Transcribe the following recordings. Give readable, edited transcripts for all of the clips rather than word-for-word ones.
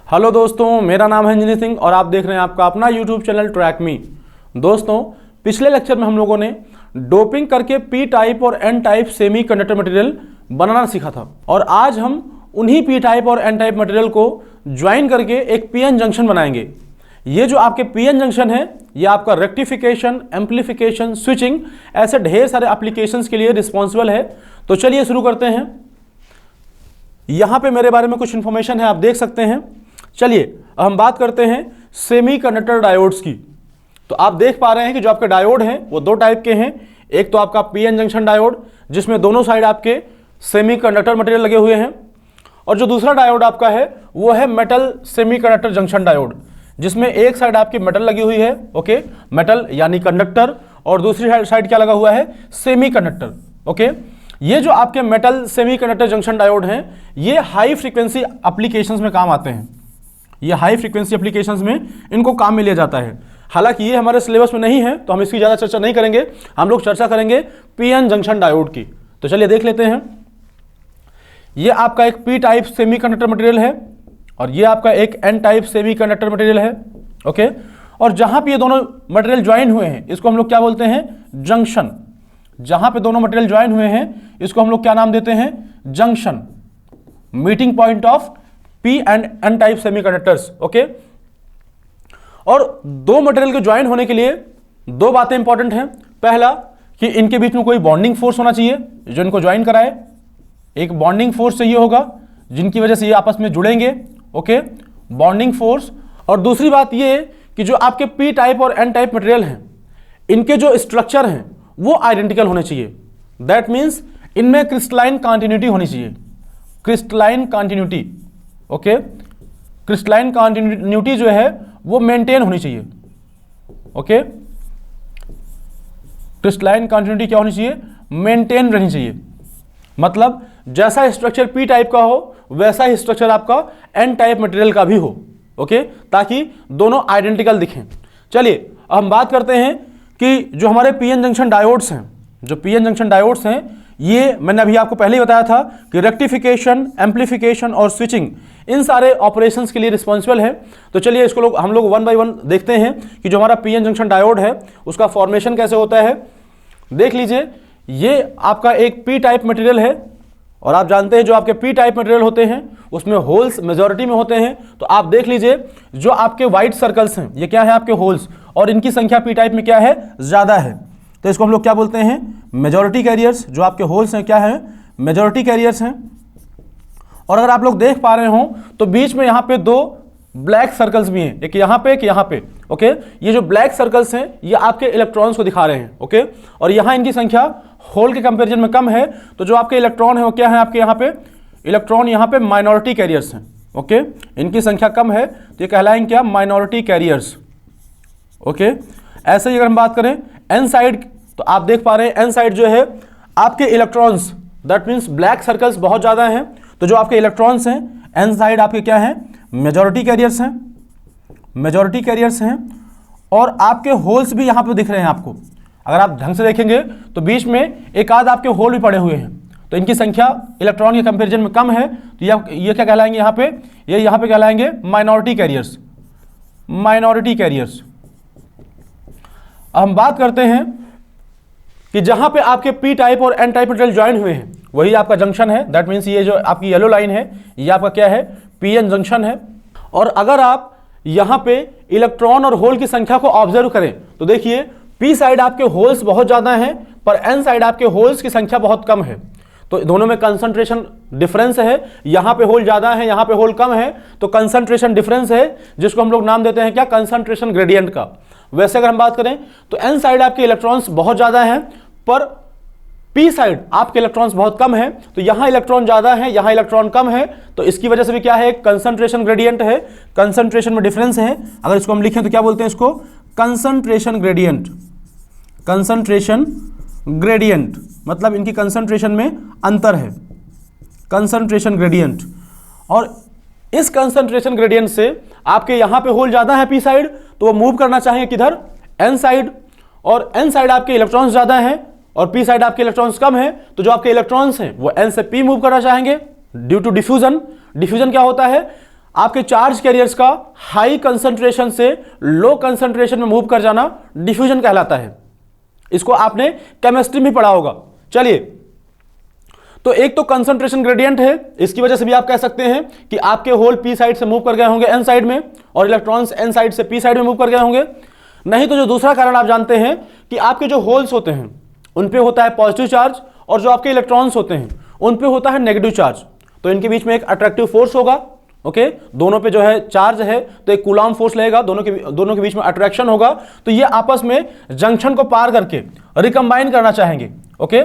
Hello दोस्तों, मेरा नाम है इंजीनियर सिंह और आप देख रहे हैं आपका अपना यूट्यूब चैनल ट्रैक मी। दोस्तों, पिछले लेक्चर में हम लोगों ने डोपिंग करके पी टाइप और N type semiconductor material बनाना सीखा था और आज हम उन्हीं पी टाइप और एन टाइप मटेरियल को ज्वाइन करके एक पीएन जंक्शन बनाएंगे। ये जो आपके पीएन जंक्शन है ये आपका रेक्टिफिकेशन, एम्पलीफिकेशन, स्विचिंग ऐसे ढेर सारे एप्लीकेशंस के लिए रिस्पॉन्सिबल है। तो चलिए शुरू करते हैं। यहाँ पे मेरे बारे में कुछ इन्फॉर्मेशन है, आप देख सकते हैं। चलिए अब हम बात करते हैं सेमी कंडक्टर डायोड्स की। तो आप देख पा रहे हैं कि जो आपके डायोड हैं वो दो टाइप के हैं। एक तो आपका पीएन जंक्शन डायोड जिसमें दोनों साइड आपके सेमी कंडक्टर मटेरियल लगे हुए हैं, और जो दूसरा डायोड आपका है वो है metal semi conductor junction diode जिसमें एक साइड आपकी मेटल लगी हुई है, ओके, मेटल यानी कंडक्टर, और दूसरी साइड क्या लगा हुआ है, सेमी कंडक्टर, ओके। ये जो आपके metal semi conductor junction diode हैं ये हाई फ्रीक्वेंसी एप्लीकेशंस में काम आते हैं। ये हाई फ्रीक्वेंसी एप्लीकेशंस में इनको काम में लिया जाता है। हालांकि ये हमारे सिलेबस में नहीं है तो हम इसकी ज़्यादा चर्चा नहीं करेंगे, हम लोग चर्चा करेंगे पीएन जंक्शन डायोड की। तो चलिए देख लेते हैं। ये आपका एक P type semiconductor material है और ये आपका एक N type semiconductor material है, ओके। और जहां पे ये दोनों मटेरियल ज्वाइन हुए हैं इसको हम लोग क्या बोलते हैं, जंक्शन। जहां पे दोनों मटेरियल ज्वाइन हुए हैं इसको हम लोग क्या नाम देते हैं, junction, meeting point of P and N type semiconductors, okay. और दो मटेरियल के ज्वाइन होने के लिए दो बातें इंपॉर्टेंट हैं। पहला कि इनके बीच में कोई बॉन्डिंग फोर्स होना चाहिए जो इनको ज्वाइन कराए, एक बॉन्डिंग फोर्स चाहिए होगा जिनकी वजह से ये आपस में जुड़ेंगे, ओके, बॉन्डिंग फोर्स। और दूसरी बात ये कि जो आपके पी टाइप और एन टाइप मटेरियल हैं इनके जो स्ट्रक्चर हैं वो आइडेंटिकल होने चाहिए। दैट मीन्स इनमें क्रिस्टलाइन कॉन्टिन्यूटी होनी चाहिए, crystalline continuity, okay. Crystalline continuity जो है वो मेंटेन होनी चाहिए, ओके। क्रिस्टलाइन कॉन्टिन्यूटी क्या होनी चाहिए, मेंटेन रहनी चाहिए। मतलब जैसा स्ट्रक्चर पी टाइप का हो वैसा ही स्ट्रक्चर आपका एन टाइप मटेरियल का भी हो, ओके, ताकि दोनों आइडेंटिकल दिखें। चलिए अब हम बात करते हैं कि जो हमारे पीएन जंक्शन डायोड्स हैं, जो पीएन जंक्शन डायोड्स हैं ये मैंने अभी आपको पहले ही बताया था कि रेक्टिफिकेशन, एम्पलीफिकेशन और स्विचिंग इन सारे ऑपरेशंस के लिए रिस्पॉन्सिबल है। तो चलिए इसको हम लोग वन बाय वन देखते हैं कि जो हमारा पीएन जंक्शन डायोड है उसका फॉर्मेशन कैसे होता है। देख लीजिए, ये आपका एक पी टाइप मटेरियल है और आप जानते हैं जो आपके पी टाइप मटेरियल होते हैं उसमें होल्स मेजॉरिटी में होते हैं। तो आप देख लीजिए जो आपके व्हाइट सर्कल्स हैं ये क्या है, आपके होल्स, और इनकी संख्या पी टाइप में क्या है, ज़्यादा है। तो इसको हम लोग क्या बोलते हैं, मेजॉरिटी कैरियर्स। जो आपके होल्स हैं क्या है, मेजॉरिटी कैरियर्स हैं। और अगर आप लोग देख पा रहे हो तो बीच में यहाँ पे दो ब्लैक सर्कल्स भी हैं, एक यहाँ पे एक यहाँ पे, ओके। ये जो ब्लैक सर्कल्स हैं ये आपके इलेक्ट्रॉन्स को दिखा रहे हैं, ओके। और यहाँ इनकी संख्या होल के कंपेरिजन में कम है। तो जो आपके इलेक्ट्रॉन है वो क्या है, आपके यहाँ पे इलेक्ट्रॉन यहाँ पे माइनॉरिटी कैरियर्स हैं, ओके। इनकी संख्या कम है तो ये कहलाएंगे क्या, माइनॉरिटी कैरियर्स, ओके। ऐसे ही अगर हम बात करें एन साइड, तो आप देख पा रहे हैं एन साइड जो है आपके electrons, that means black circles बहुत ज़्यादा हैं। तो जो आपके इलेक्ट्रॉन्स हैं एन साइड आपके क्या हैं, मेजॉरिटी कैरियर्स हैं, मेजॉरिटी कैरियर्स हैं। और आपके होल्स भी यहाँ पे दिख रहे हैं आपको, अगर आप ढंग से देखेंगे तो बीच में एक आध आपके होल भी पड़े हुए हैं। तो इनकी संख्या इलेक्ट्रॉन के कंपेरिजन में कम है। तो ये क्या कहलाएंगे यहाँ पे, ये यहाँ पे कहलाएंगे माइनॉरिटी कैरियर्स, माइनॉरिटी कैरियर्स। अब हम बात करते हैं कि जहां पे आपके पी टाइप और एन टाइप मटेरियल ज्वाइन हुए हैं वही आपका जंक्शन है। दैट मीन्स ये जो आपकी येलो लाइन है ये आपका क्या है, पीएन जंक्शन है। और अगर आप यहां पे इलेक्ट्रॉन और होल की संख्या को ऑब्जर्व करें तो देखिए पी साइड आपके होल्स बहुत ज़्यादा हैं पर एन साइड आपके होल्स की संख्या बहुत कम है। तो दोनों में कंसंट्रेशन डिफरेंस है, यहाँ पे होल ज़्यादा है यहाँ पे होल कम है, तो कंसंट्रेशन डिफरेंस है जिसको हम लोग नाम देते हैं क्या, कंसंट्रेशन ग्रेडियंट का। वैसे अगर हम बात करें तो एन साइड आपके इलेक्ट्रॉन्स बहुत ज़्यादा हैं पर पी साइड आपके इलेक्ट्रॉन्स बहुत कम है। तो यहाँ इलेक्ट्रॉन ज़्यादा है यहाँ इलेक्ट्रॉन कम है, तो इसकी वजह से भी क्या है, कंसंट्रेशन ग्रेडियंट है, कंसंट्रेशन में डिफरेंस है। अगर इसको हम लिखें तो क्या बोलते हैं इसको, कंसंट्रेशन ग्रेडियंट, कंसंट्रेशन ग्रेडियंट, मतलब इनकी कंसंट्रेशन में अंतर है, कंसंट्रेशन ग्रेडियंट। और इस कंसंट्रेशन ग्रेडियंट से आपके यहाँ पे होल ज़्यादा है पी साइड तो वो मूव करना चाहेंगे किधर, एन साइड, और एन साइड आपके इलेक्ट्रॉन्स ज़्यादा हैं और पी साइड आपके इलेक्ट्रॉन्स कम है, तो जो आपके इलेक्ट्रॉन्स हैं वो एन से पी मूव करना चाहेंगे ड्यू टू डिफ्यूजन। डिफ्यूजन क्या होता है, आपके चार्ज कैरियर्स का हाई कंसंट्रेशन से लो कंसंट्रेशन में मूव कर जाना डिफ्यूजन कहलाता है। इसको आपने केमिस्ट्री में पढ़ा होगा। चलिए, तो एक तो कंसंट्रेशन ग्रेडियंट है, इसकी वजह से भी आप कह सकते हैं कि आपके होल पी साइड से मूव कर गए होंगे एन साइड में और इलेक्ट्रॉन्स एन साइड से पी साइड में मूव कर गए होंगे। नहीं तो जो दूसरा कारण आप जानते हैं कि आपके जो होल्स होते हैं उन पे होता है पॉजिटिव चार्ज और जो आपके इलेक्ट्रॉन्स होते हैं उन पे होता है नेगेटिव चार्ज। तो इनके बीच में एक अट्रैक्टिव फोर्स होगा। ओके, दोनों पे जो है चार्ज है तो एक कूलॉम फोर्स लगेगा, दोनों के बीच में अट्रैक्शन होगा। तो ये आपस में जंक्शन को पार करके रिकंबाइन करना चाहेंगे। ओके,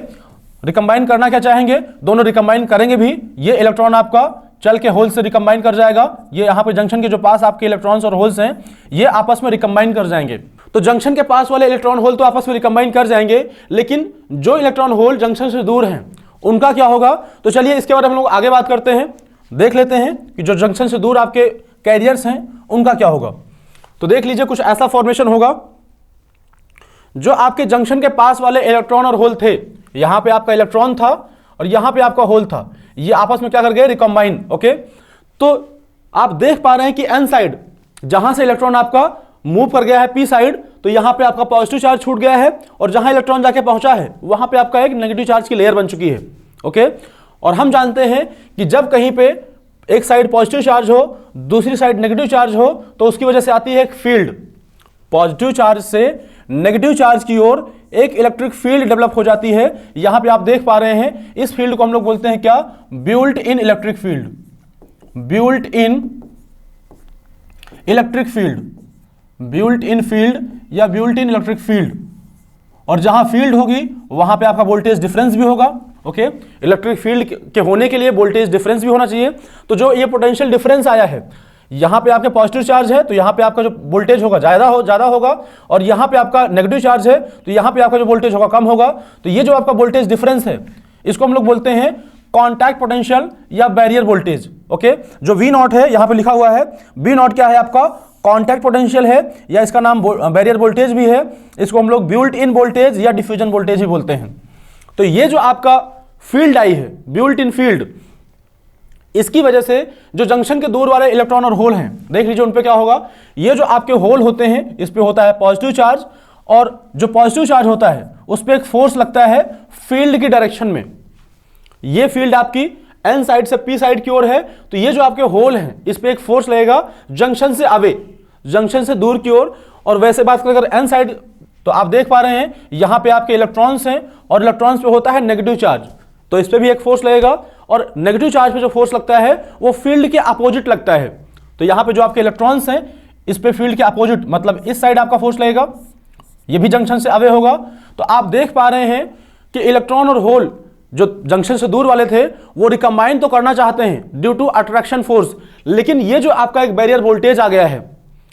रिकंबाइन करना क्या चाहेंगे, दोनों रिकंबाइन करेंगे भी। ये इलेक्ट्रॉन आपका चल के होल से रिकंबाइन कर जाएगा। ये यहाँ पे जंक्शन के जो पास आपके इलेक्ट्रॉन्स और होल्स हैं ये आपस में रिकंबाइन कर जाएंगे। तो जंक्शन के पास वाले इलेक्ट्रॉन होल तो आपस में रिकंबाइन कर जाएंगे, लेकिन जो इलेक्ट्रॉन होल जंक्शन से दूर हैं उनका क्या होगा। तो चलिए इसके बारे में हम लोग आगे बात करते हैं, देख लेते हैं कि जो जंक्शन से दूर आपके कैरियर्स हैं उनका क्या होगा। तो देख लीजिए, कुछ ऐसा फॉर्मेशन होगा, जो आपके जंक्शन के पास वाले इलेक्ट्रॉन और होल थे, यहां पे आपका इलेक्ट्रॉन था और यहां पे आपका होल था, ये आपस में क्या कर गए, रिकंबाइन। ओके, तो आप देख पा रहे हैं कि एन साइड जहां से इलेक्ट्रॉन आपका मूव कर गया है पी साइड, तो यहां पे आपका पॉजिटिव चार्ज छूट गया है और जहां इलेक्ट्रॉन जाके पहुंचा है वहां पे आपका एक नेगेटिव चार्ज की लेयर बन चुकी है। ओके, और हम जानते हैं कि जब कहीं पे एक साइड पॉजिटिव चार्ज हो दूसरी साइड नेगेटिव चार्ज हो तो उसकी वजह से आती है एक फील्ड। पॉजिटिव चार्ज से नेगेटिव चार्ज की ओर एक इलेक्ट्रिक फील्ड डेवलप हो जाती है। यहां पे आप देख पा रहे हैं, इस फील्ड को हम लोग बोलते हैं क्या, ब्यूल्ट इन इलेक्ट्रिक फील्ड। ब्यूल्ट इन इलेक्ट्रिक फील्ड, ब्यूल्ट इन फील्ड या ब्यूल्ट इन इलेक्ट्रिक फील्ड। और जहां फील्ड होगी वहां पे आपका वोल्टेज डिफरेंस भी होगा। ओके, इलेक्ट्रिक फील्ड के होने के लिए वोल्टेज डिफरेंस भी होना चाहिए। तो जो ये पोटेंशियल डिफरेंस आया है, यहां पे आपके पॉजिटिव चार्ज है तो यहां पे आपका जो वोल्टेज होगा ज्यादा होगा, और यहां पे आपका नेगेटिव चार्ज है तो यहां पे आपका जो वोल्टेज होगा कम होगा। तो ये जो आपका वोल्टेज डिफरेंस है इसको हम लोग बोलते हैं कॉन्टैक्ट पोटेंशियल या बैरियर वोल्टेज। ओके, जो वी नॉट है यहां पे लिखा हुआ है, वी नॉट क्या है, आपका कॉन्टैक्ट पोटेंशियल है या इसका नाम बैरियर वोल्टेज भी है। इसको हम लोग ब्यूल्ट इन वोल्टेज या डिफ्यूजन वोल्टेज ही बोलते हैं। तो ये जो आपका फील्ड आई है, ब्यूल्ट इन फील्ड, इसकी वजह से जो जंक्शन के दूर वाले इलेक्ट्रॉन और होल हैं, देख लीजिए उन पे क्या होगा। ये जो आपके होल होते हैं इस पे होता है पॉजिटिव चार्ज, और जो पॉजिटिव चार्ज होता है उस पे एक फोर्स लगता है फील्ड की डायरेक्शन में। ये फील्ड आपकी एन साइड से पी साइड की ओर है, तो ये जो आपके होल हैं इस पे एक फोर्स लगेगा जंक्शन से अवे, जंक्शन से दूर की ओर। और वैसे बात करें अगर एन साइड, तो आप देख पा रहे हैं यहां पे आपके इलेक्ट्रॉन्स हैं और इलेक्ट्रॉन्स पे होता है नेगेटिव चार्ज, तो इस पे भी एक फोर्स लगेगा। और नेगेटिव चार्ज पे जो फोर्स लगता है वो फील्ड के अपोजिट लगता है। तो यहां पे जो आपके इलेक्ट्रॉन्स हैं इस पे फील्ड के अपोजिट, मतलब इस साइड आपका फोर्स लगेगा, ये भी जंक्शन से अवे होगा। तो आप देख पा रहे हैं कि इलेक्ट्रॉन और होल जो जंक्शन से दूर वाले थे वो रिकंबाइन तो करना चाहते हैं ड्यू टू अट्रैक्शन फोर्स, लेकिन ये जो आपका एक बैरियर वोल्टेज आ गया है,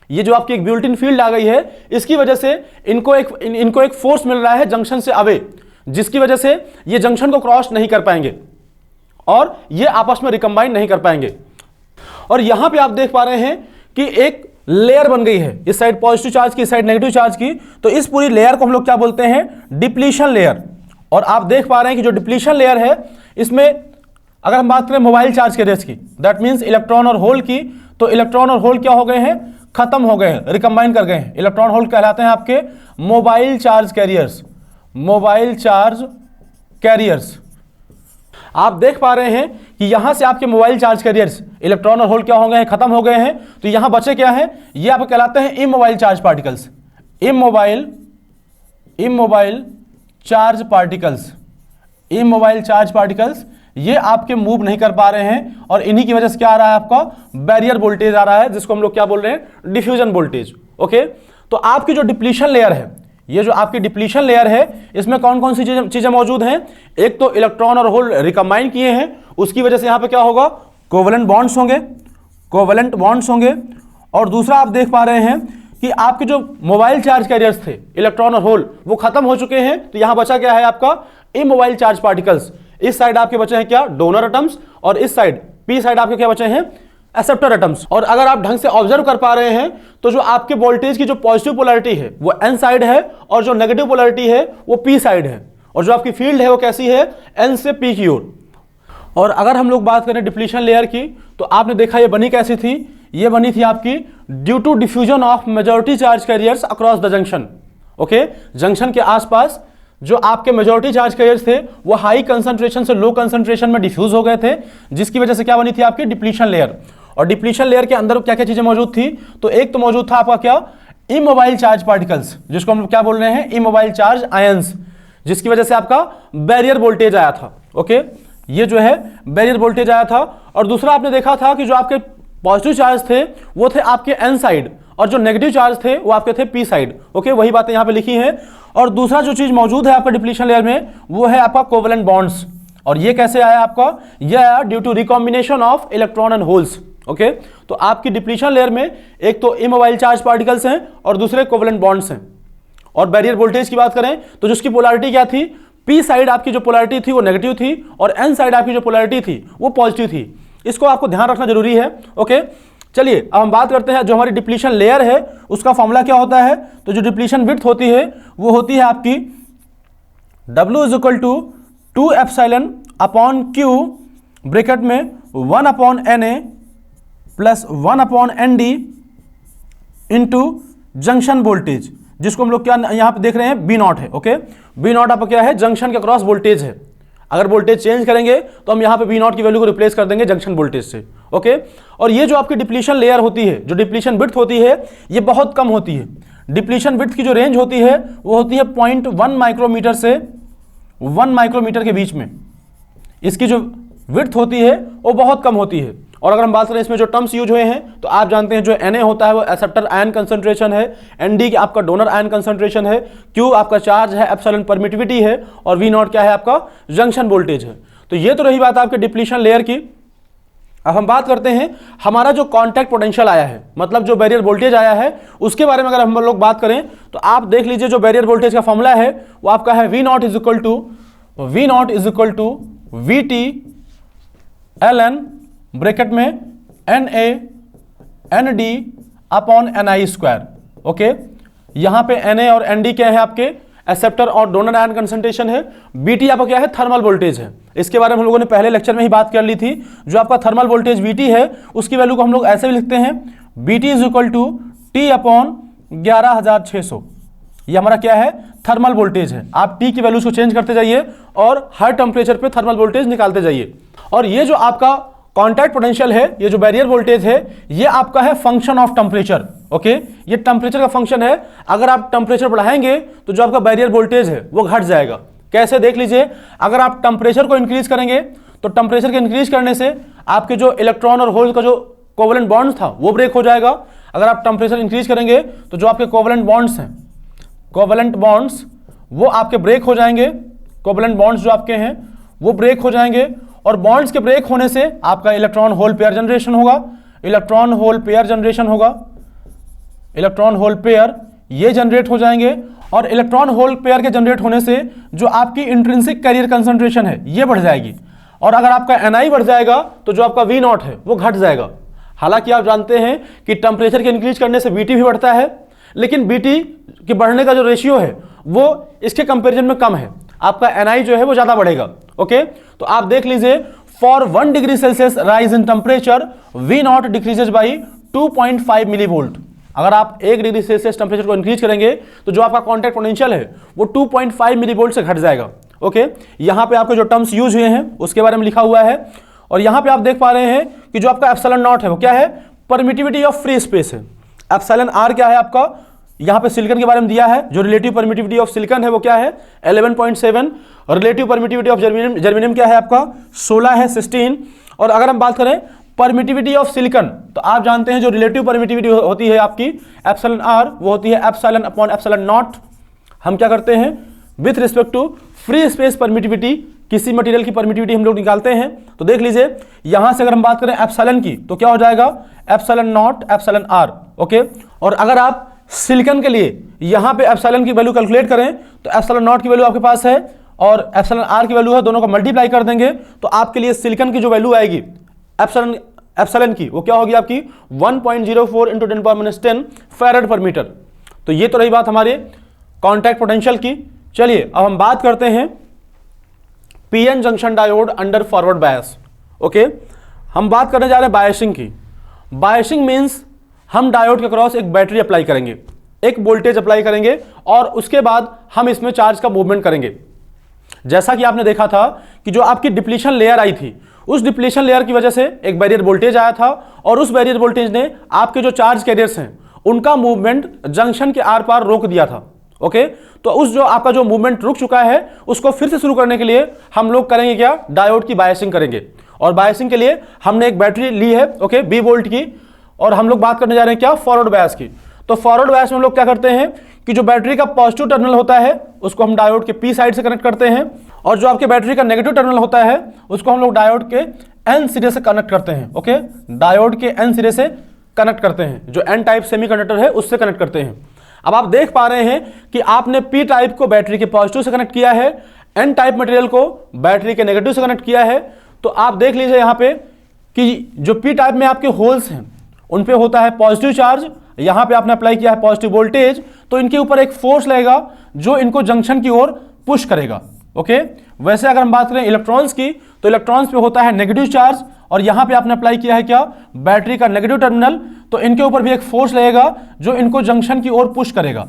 ये जो आपकी एक ब्यूल्ट इन फील्ड आ गई है, इसकी वजह से इनको एक फोर्स मिल रहा है जंक्शन से अवे, जिसकी वजह से ये जंक्शन को क्रॉस नहीं कर पाएंगे और ये आपस में रिकंबाइन नहीं कर पाएंगे। और यहां पे आप देख पा रहे हैं कि एक लेयर बन गई है, इस साइड पॉजिटिव चार्ज की, इस साइड नेगेटिव चार्ज की। तो इस पूरी लेयर को हम लोग क्या बोलते हैं, डिप्लीशन लेयर। और आप देख पा रहे हैं कि जो डिप्लीशन लेयर है इसमें अगर हम बात करें मोबाइल चार्ज कैरियर्स की, दैट मींस इलेक्ट्रॉन और होल की, तो इलेक्ट्रॉन और होल क्या हो गए हैं, खत्म हो गए हैं, रिकंबाइन कर गए हैं। इलेक्ट्रॉन होल कहलाते हैं आपके mobile charge carriers, mobile charge carriers. आप देख पा रहे हैं कि यहां से आपके मोबाइल चार्ज कैरियर्स इलेक्ट्रॉन और होल क्या हो गए हैं, खत्म हो गए हैं। तो यहां बचे क्या है, ये आप कहलाते हैं immobile charge particles, immobile charge particles, immobile charge particles. ये आपके मूव नहीं कर पा रहे हैं और इन्हीं की वजह से क्या आ रहा है, आपका बैरियर वोल्टेज आ रहा है, जिसको हम लोग क्या बोल रहे हैं, डिफ्यूजन वोल्टेज। ओके, तो आपकी जो डिप्लीशन लेयर है, ये जो आपकी डिप्लीशन लेयर है, इसमें कौन कौन सी चीजें मौजूद हैं। एक तो इलेक्ट्रॉन और होल रिकंबाइन किए हैं, उसकी वजह से यहां पे क्या होगा, कोवेलेंट बॉन्ड्स होंगे, कोवेलेंट बॉन्ड्स होंगे। और दूसरा आप देख पा रहे हैं कि आपके जो मोबाइल चार्ज कैरियर्स थे इलेक्ट्रॉन और होल वो खत्म हो चुके हैं। तो यहां बचा क्या है आपका, इमोबाइल चार्ज पार्टिकल्स। इस साइड आपके बचे हैं क्या, डोनर एटम्स, और इस साइड पी साइड आपके क्या बचे हैं, एक्सेप्टर एटम्स। और अगर आप ढंग से ऑब्जर्व कर पा रहे हैं तो जो आपके वोल्टेज की जो पॉजिटिव पोलैरिटी है वो एन साइड है और जो नेगेटिव पोलैरिटी है वो पी साइड है। और जो आपकी फील्ड है वो कैसी है, एन से पी की ओर। और अगर हम लोग बात करें डिप्लीशन लेयर की, तो आपने देखा ये बनी कैसी थी, ये बनी थी आपकी due to diffusion of majority charge carriers across the junction. Okay, junction के आसपास जो आपके मेजॉरिटी चार्ज कैरियर्स थे वो हाई कंसंट्रेशन से लो कंसंट्रेशन में डिफ्यूज हो गए थे, जिसकी वजह से क्या बनी थी आपकी डिप्लीशन लेयर। और डिप्लीशन लेयर के अंदर क्या क्या चीजें मौजूद थी, तो एक तो मौजूद था आपका क्या, इमोबाइल चार्ज पार्टिकल्स, जिसको हम क्या बोल रहे हैं, इमोबाइल चार्ज आयंस, जिसकी वजह से आपका बैरियर वोल्टेज आया था। ओके, ये जो है बैरियर वोल्टेज आया था। और दूसरा आपने देखा था कि जो आपके पॉजिटिव चार्ज थे वो थे आपके एन साइड, और जो नेगेटिव चार्ज थे वो आपके थे पी साइड। ओके, वही बातें यहाँ पे लिखी हैं। और दूसरा जो चीज मौजूद है आपका डिप्लीशन लेयर में वो है आपका कोवेलेंट बॉन्ड्स। और ये कैसे आया आपका, ये आया due to recombination of electron and holes. Okay, तो आपकी डिप्लीशन लेयर में एक तो इमोबाइल चार्ज पार्टिकल्स हैं और दूसरे कोवेलेंट बॉन्ड्स हैं। और बैरियर वोल्टेज की बात करें तो जिसकी पोलैरिटी क्या थी, पी साइड आपकी जो पोलैरिटी थी वो नेगेटिव थी और एन साइड आपकी जो पोलैरिटी थी वो पॉजिटिव थी। इसको आपको ध्यान रखना जरूरी है। ओके, चलिए अब हम बात करते हैं जो हमारी डिप्लीशन लेयर है उसका फॉर्मूला क्या होता है। तो जो डिप्लीशन विड्थ होती है वो होती है आपकी W is equal to 2 epsilon upon Q bracket में 1 upon Na plus 1 upon ND into junction voltage, जिसको हम लोग क्या यहां पे देख रहे हैं, बी नॉट है। ओके, बी नॉट आपका क्या है, जंक्शन के क्रॉस वोल्टेज है। अगर वोल्टेज चेंज करेंगे तो हम यहां पे बी नॉट की वैल्यू को रिप्लेस कर देंगे जंक्शन वोल्टेज से। ओके, और ये जो आपकी डिप्लीशन लेयर होती है, जो डिप्लीशन विड्थ होती है, ये बहुत कम होती है। डिप्लीशन विड्थ की जो रेंज होती है वो होती है 0.1 माइक्रोमीटर से 1 माइक्रोमीटर के बीच में। इसकी जो विड्थ होती है वो बहुत कम होती है। और अगर हम बात करें इसमें जो टर्म्स यूज हुए हैं तो आप जानते हैं जो Na होता है वो एक्सेप्टर आयन कंसंट्रेशन है, Nd आपका डोनर आयन कंसंट्रेशन है, Q आपका चार्ज है, एप्सिलॉन परमिटिविटी है और V नॉट क्या है आपका जंक्शन वोल्टेज है। तो ये तो रही बात आपके डिप्लीशन लेयर की। अब हम बात करते हैं हमारा जो कॉन्टैक्ट पोटेंशियल आया है, मतलब जो बैरियर वोल्टेज आया है उसके बारे में अगर हम लोग बात करें तो आप देख लीजिए जो बैरियर वोल्टेज का फॉर्मूला है वो आपका है V naught is equal to VT ln bracket में Na Nd upon Ni square. Okay, यहां पे Na और Nd क्या है आपके एक्सेप्टर और डोनर आयन कंसंट्रेशन है, Bt आपका क्या है, थर्मल वोल्टेज है। इसके बारे में हम लोगों ने पहले लेक्चर में ही बात कर ली थी। जो आपका थर्मल वोल्टेज Vt है उसकी वैल्यू को हम लोग ऐसे भी लिखते हैं, Bt is equal to T upon 11600। ये हमारा क्या है, थर्मल वोल्टेज है। आप T की वैल्यूज को चेंज करते जाइए और हर टेम्परेचर पे थर्मल वोल्टेज निकालते जाइए। और ये जो आपका कॉन्टैक्ट पोटेंशियल है, ये जो बैरियर वोल्टेज है, ये आपका है फंक्शन ऑफ टेम्परेचर। ओके, ये टेम्परेचर का फंक्शन है। अगर आप टेम्परेचर बढ़ाएंगे तो जो आपका बैरियर वोल्टेज है वो घट जाएगा। कैसे, देख लीजिए, अगर आप टेम्परेचर को इंक्रीज करेंगे तो टेम्परेचर के इंक्रीज करने से आपके जो इलेक्ट्रॉन और होल का जो कोवेलेंट बॉन्ड्स था वो ब्रेक हो जाएगा। अगर आप टेम्परेचर इंक्रीज करेंगे तो जो आपके कोवेलेंट बॉन्ड्स हैं, कोवेलेंट बॉन्ड्स वो आपके ब्रेक हो जाएंगे। कोवेलेंट बॉन्ड्स जो आपके हैं वो ब्रेक हो जाएंगे और बॉन्ड्स के ब्रेक होने से आपका इलेक्ट्रॉन होल पेयर जनरेशन होगा। इलेक्ट्रॉन होल पेयर जनरेशन होगा, इलेक्ट्रॉन होल पेयर ये जनरेट हो जाएंगे। और इलेक्ट्रॉन होल पेयर के जनरेट होने से जो आपकी इंट्रिंसिक कैरियर कंसंट्रेशन है ये बढ़ जाएगी। और अगर आपका Ni बढ़ जाएगा तो जो आपका V नॉट है वो घट जाएगा। हालांकि आप जानते हैं कि टेम्परेचर के इंक्रीज करने से Bt भी बढ़ता है, लेकिन Bt के बढ़ने का जो रेशियो है वो इसके कंपेरिजन में कम है। आपका Ni जो है वो ज्यादा बढ़ेगा। ओके, तो आप देख लीजिए, for 1 degree Celsius rise in temperature V naught decreases by 2.5 milli volt. अगर आप 1 डिग्री सेल्सियस टेम्परेचर को इंक्रीज करेंगे तो जो आपका कॉन्टैक्ट पोटेंशियल है वो 2.5 मिली वोल्ट से घट जाएगा। ओके, यहां पे आपके जो टर्म्स यूज हुए हैं उसके बारे में लिखा हुआ है। और यहां पे आप देख पा रहे हैं कि जो आपका एप्सिलॉन नॉट है वो क्या है, परमिटिविटी ऑफ फ्री स्पेस है। एप्सिलॉन R क्या है आपका, यहां पे सिलिकॉन के बारे में दिया है। जो रिलेटिव परमिटिविटी ऑफ सिलिकॉन है वो क्या है, 11.7। रिलेटिव परमिटिविटी ऑफ जर्मेनियम क्या है आपका, 16 है, 16। और अगर हम बात करें परमिटिविटी ऑफ सिलिकॉन तो आप जानते हैं जो रिलेटिव परमिटिविटी होती है आपकी एप्सिलॉन R वो होती है एप्सिलॉन अपॉन एप्सिलॉन नॉट। हम क्या करते हैं, with respect to free space permittivity, किसी मटेरियल की परमिटिविटी हम लोग निकालते हैं। तो देख लीजिए, यहां से अगर हम बात करें एप्सिलॉन की तो क्या हो जाएगा, epsilon not epsilon R। Okay, और अगर आप सिलिकॉन के लिए यहां पे एप्सिलॉन की वैल्यू कैलकुलेट करें तो एप्सिलॉन नॉट की वैल्यू आपके पास है और एप्सिलॉन R की वैल्यू है, दोनों को मल्टीप्लाई कर देंगे तो आपके लिए सिलिकॉन की जो वैल्यू आएगी एप्सिलॉन की वो क्या होगी आपकी 1.04 इंटू 10⁻⁻10 फैराड पर मीटर। तो ये तो रही बात हमारे कॉन्टैक्ट पोटेंशियल की। चलिए अब हम बात करते हैं PN junction diode under forward bias. Okay, हम बात करने जा रहे हैं बायसिंग की। बायसिंग मीन्स हम डायोड के क्रॉस एक बैटरी अप्लाई करेंगे, एक वोल्टेज अप्लाई करेंगे और उसके बाद हम इसमें चार्ज का मूवमेंट करेंगे। जैसा कि आपने देखा था कि जो आपकी डिप्लीशन लेयर आई थी, उस डिप्लीशन लेयर की वजह से एक बैरियर वोल्टेज आया था और उस बैरियर वोल्टेज ने आपके जो चार्ज कैरियर्स हैं उनका मूवमेंट जंक्शन के आर पार रोक दिया था। ओके, तो उस जो आपका जो मूवमेंट रुक चुका है उसको फिर से शुरू करने के लिए हम लोग करेंगे क्या, डायोड की बायसिंग करेंगे। और बायसिंग के लिए हमने एक बैटरी ली है, ओके, 20 वोल्ट की, और हम लोग बात करने जा रहे हैं क्या, फॉरवर्ड बायस की। तो फॉरवर्ड बायस में हम लोग क्या करते हैं कि जो बैटरी का पॉजिटिव टर्मिनल होता है उसको हम डायोड के पी साइड से कनेक्ट करते हैं, और जो आपके बैटरी का नेगेटिव टर्मिनल होता है उसको हम लोग डायोड के एन सिरे से कनेक्ट करते हैं। ओके, डायोड के एन सिरे से कनेक्ट करते हैं, जो एन टाइप सेमीकंडक्टर है उससे कनेक्ट करते हैं। अब आप देख पा रहे हैं कि आपने पी टाइप को बैटरी के पॉजिटिव से कनेक्ट किया है, एन टाइप मटेरियल को बैटरी के नेगेटिव से कनेक्ट किया है। तो आप देख लीजिए यहाँ पे कि जो पी टाइप में आपके होल्स हैं उन पे होता है पॉजिटिव चार्ज, यहाँ पे आपने अप्लाई किया है पॉजिटिव वोल्टेज, तो इनके ऊपर एक फोर्स लगेगा जो इनको जंक्शन की ओर पुश करेगा। ओके, वैसे अगर हम बात करें इलेक्ट्रॉन्स की, तो इलेक्ट्रॉन्स पे होता है नेगेटिव चार्ज और यहाँ पे आपने अप्लाई किया है क्या, बैटरी का नेगेटिव टर्मिनल, तो इनके ऊपर भी एक फोर्स लगेगा जो इनको जंक्शन की ओर पुश करेगा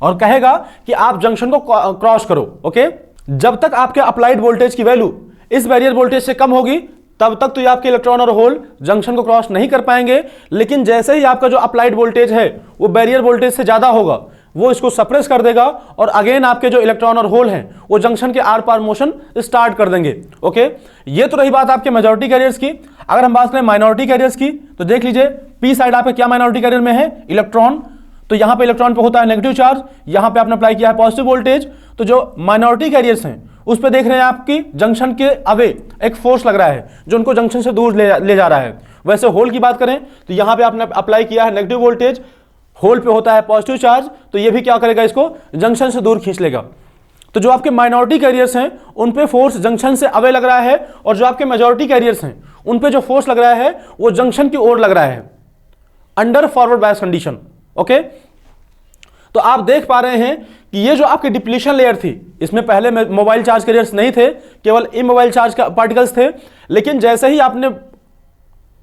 और कहेगा कि आप जंक्शन को क्रॉस करो। ओके, जब तक आपके अप्लाइड वोल्टेज की वैल्यू इस बैरियर वोल्टेज से कम होगी तब तक तो ये आपके इलेक्ट्रॉन और होल जंक्शन को क्रॉस नहीं कर पाएंगे, लेकिन जैसे ही आपका जो अप्लाइड वोल्टेज है वो बैरियर वोल्टेज से ज्यादा होगा, वो इसको सप्रेस कर देगा और अगेन आपके जो इलेक्ट्रॉन और होल हैं वो जंक्शन के आर पार मोशन स्टार्ट कर देंगे। ओके, ये तो रही बात आपके मेजॉरिटी कैरियर्स की। अगर हम बात करें माइनॉरिटी कैरियर्स की, तो देख लीजिए पी साइड आपका क्या माइनॉरिटी कैरियर में है, इलेक्ट्रॉन, तो यहां पे इलेक्ट्रॉन पे होता है नेगेटिव चार्ज, यहां पे आपने अप्लाई किया है पॉजिटिव वोल्टेज। तो जो माइनॉरिटी कैरियर्स हैं उस पे देख रहे हैं आपकी जंक्शन के अवे एक फोर्स लग रहा है जो उनको जंक्शन से दूर ले जा रहा है। वैसे होल की बात करें तो यहां पे आपने अप्लाई किया है नेगेटिव वोल्टेज, होल पे होता है पॉजिटिव चार्ज, तो ये भी क्या करेगा, इसको जंक्शन से दूर खींच लेगा। तो जो आपके माइनॉरिटी कैरियर्स हैं उन पे फोर्स जंक्शन से अवे लग रहा है और जो आपके मेजॉरिटी कैरियर्स हैं उन पे जो फोर्स लग रहा है वो जंक्शन की ओर लग रहा है under forward bias condition. Okay, तो आप देख पा रहे हैं कि ये जो आपकी डिप्लीशन लेयर थी, इसमें पहले मोबाइल चार्ज कैरियर्स नहीं थे, केवल इमोबाइल चार्ज का पार्टिकल्स थे, लेकिन जैसे ही आपने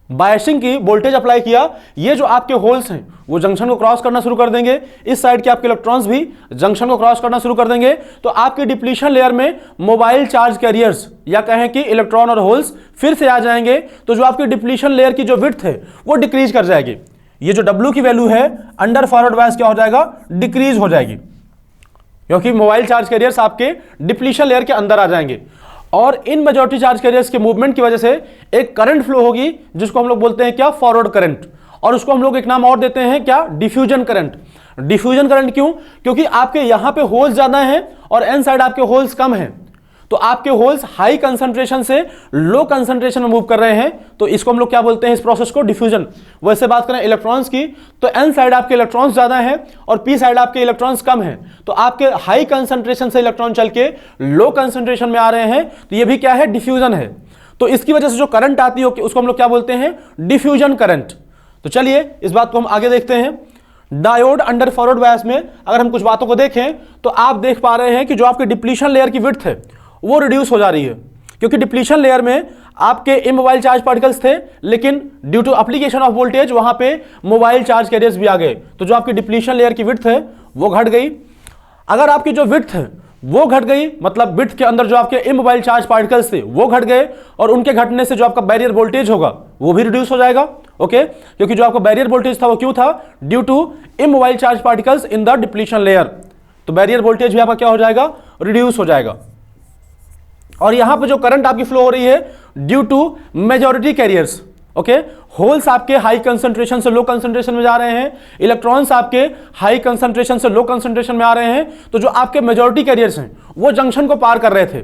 बायसिंग की, वोल्टेज अप्लाई किया, ये जो आपके होल्स हैं वो जंक्शन को क्रॉस करना शुरू कर देंगे, इस साइड के आपके इलेक्ट्रॉन्स भी जंक्शन को क्रॉस करना शुरू कर देंगे। तो आपके डिप्लीशन लेयर में मोबाइल चार्ज कैरियर्स या कहें कि इलेक्ट्रॉन और होल्स फिर से आ जाएंगे, तो जो आपकी डिप्लीशन लेयर की जो विड्थ है वो डिक्रीज कर जाएगी। ये जो W की वैल्यू है अंडर फॉरवर्ड बायस क्या हो जाएगा, डिक्रीज हो जाएगी, क्योंकि मोबाइल चार्ज कैरियर्स आपके डिप्लीशन लेयर के अंदर आ जाएंगे और इन मेजॉरिटी चार्ज कैरियर्स के मूवमेंट की वजह से एक करंट फ्लो होगी जिसको हम लोग बोलते हैं क्या, फॉरवर्ड करंट, और उसको हम लोग एक नाम और देते हैं क्या, डिफ्यूजन करंट। डिफ्यूजन करंट क्यों, क्योंकि आपके यहां पे होल्स ज्यादा हैं और एन साइड आपके होल्स कम हैं, तो आपके होल्स हाई कंसंट्रेशन से लो कंसंट्रेशन में मूव कर रहे हैं, तो इसको हम लोग क्या बोलते हैं, इस प्रोसेस को डिफ्यूजन। वैसे बात करें इलेक्ट्रॉन्स की, तो एन साइड आपके इलेक्ट्रॉन्स ज्यादा हैं और पी साइड आपके इलेक्ट्रॉन्स कम हैं, तो आपके हाई कंसंट्रेशन से इलेक्ट्रॉन चल के लो कंसंट्रेशन में आ रहे हैं, तो ये भी क्या है, डिफ्यूजन है। तो इसकी वजह से जो करंट आती है उसको हम लोग क्या बोलते हैं, डिफ्यूजन करंट। तो चलिए इस बात को हम आगे देखते हैं। डायोड अंडर फॉरवर्ड बायस में अगर हम कुछ बातों को देखें तो आप देख पा रहे हैं कि जो आपकी डिप्लीशन लेयर की विड्थ है वो रिड्यूस हो जा रही है, क्योंकि डिप्लीशन लेयर में आपके इमोबाइल चार्ज पार्टिकल्स थे, लेकिन due to application of voltage वहां पे मोबाइल चार्ज कैरियर्स भी आ गए, तो जो आपकी डिप्लीशन लेयर की विड्थ है वो घट गई। अगर आपकी जो विड्थ है वो घट गई, मतलब विड्थ के अंदर जो आपके इमोबाइल चार्ज पार्टिकल्स थे वो घट गए, और उनके घटने से जो आपका बैरियर वोल्टेज होगा वो भी रिड्यूस हो जाएगा। ओके, क्योंकि जो आपका बैरियर वोल्टेज था वो क्यों था, due to immobile charge particles in the depletion layer, तो बैरियर वोल्टेज भी आपका क्या हो जाएगा, रिड्यूस हो जाएगा। और यहां पे जो करंट आपकी फ्लो हो रही है due to majority carriers. Okay, holes आपके हाई कंसंट्रेशन से लो कंसंट्रेशन में जा रहे हैं, इलेक्ट्रॉन्स आपके हाई कंसंट्रेशन से लो कंसंट्रेशन में आ रहे हैं, तो जो आपके मेजॉरिटी कैरियर्स हैं वो जंक्शन को पार कर रहे थे,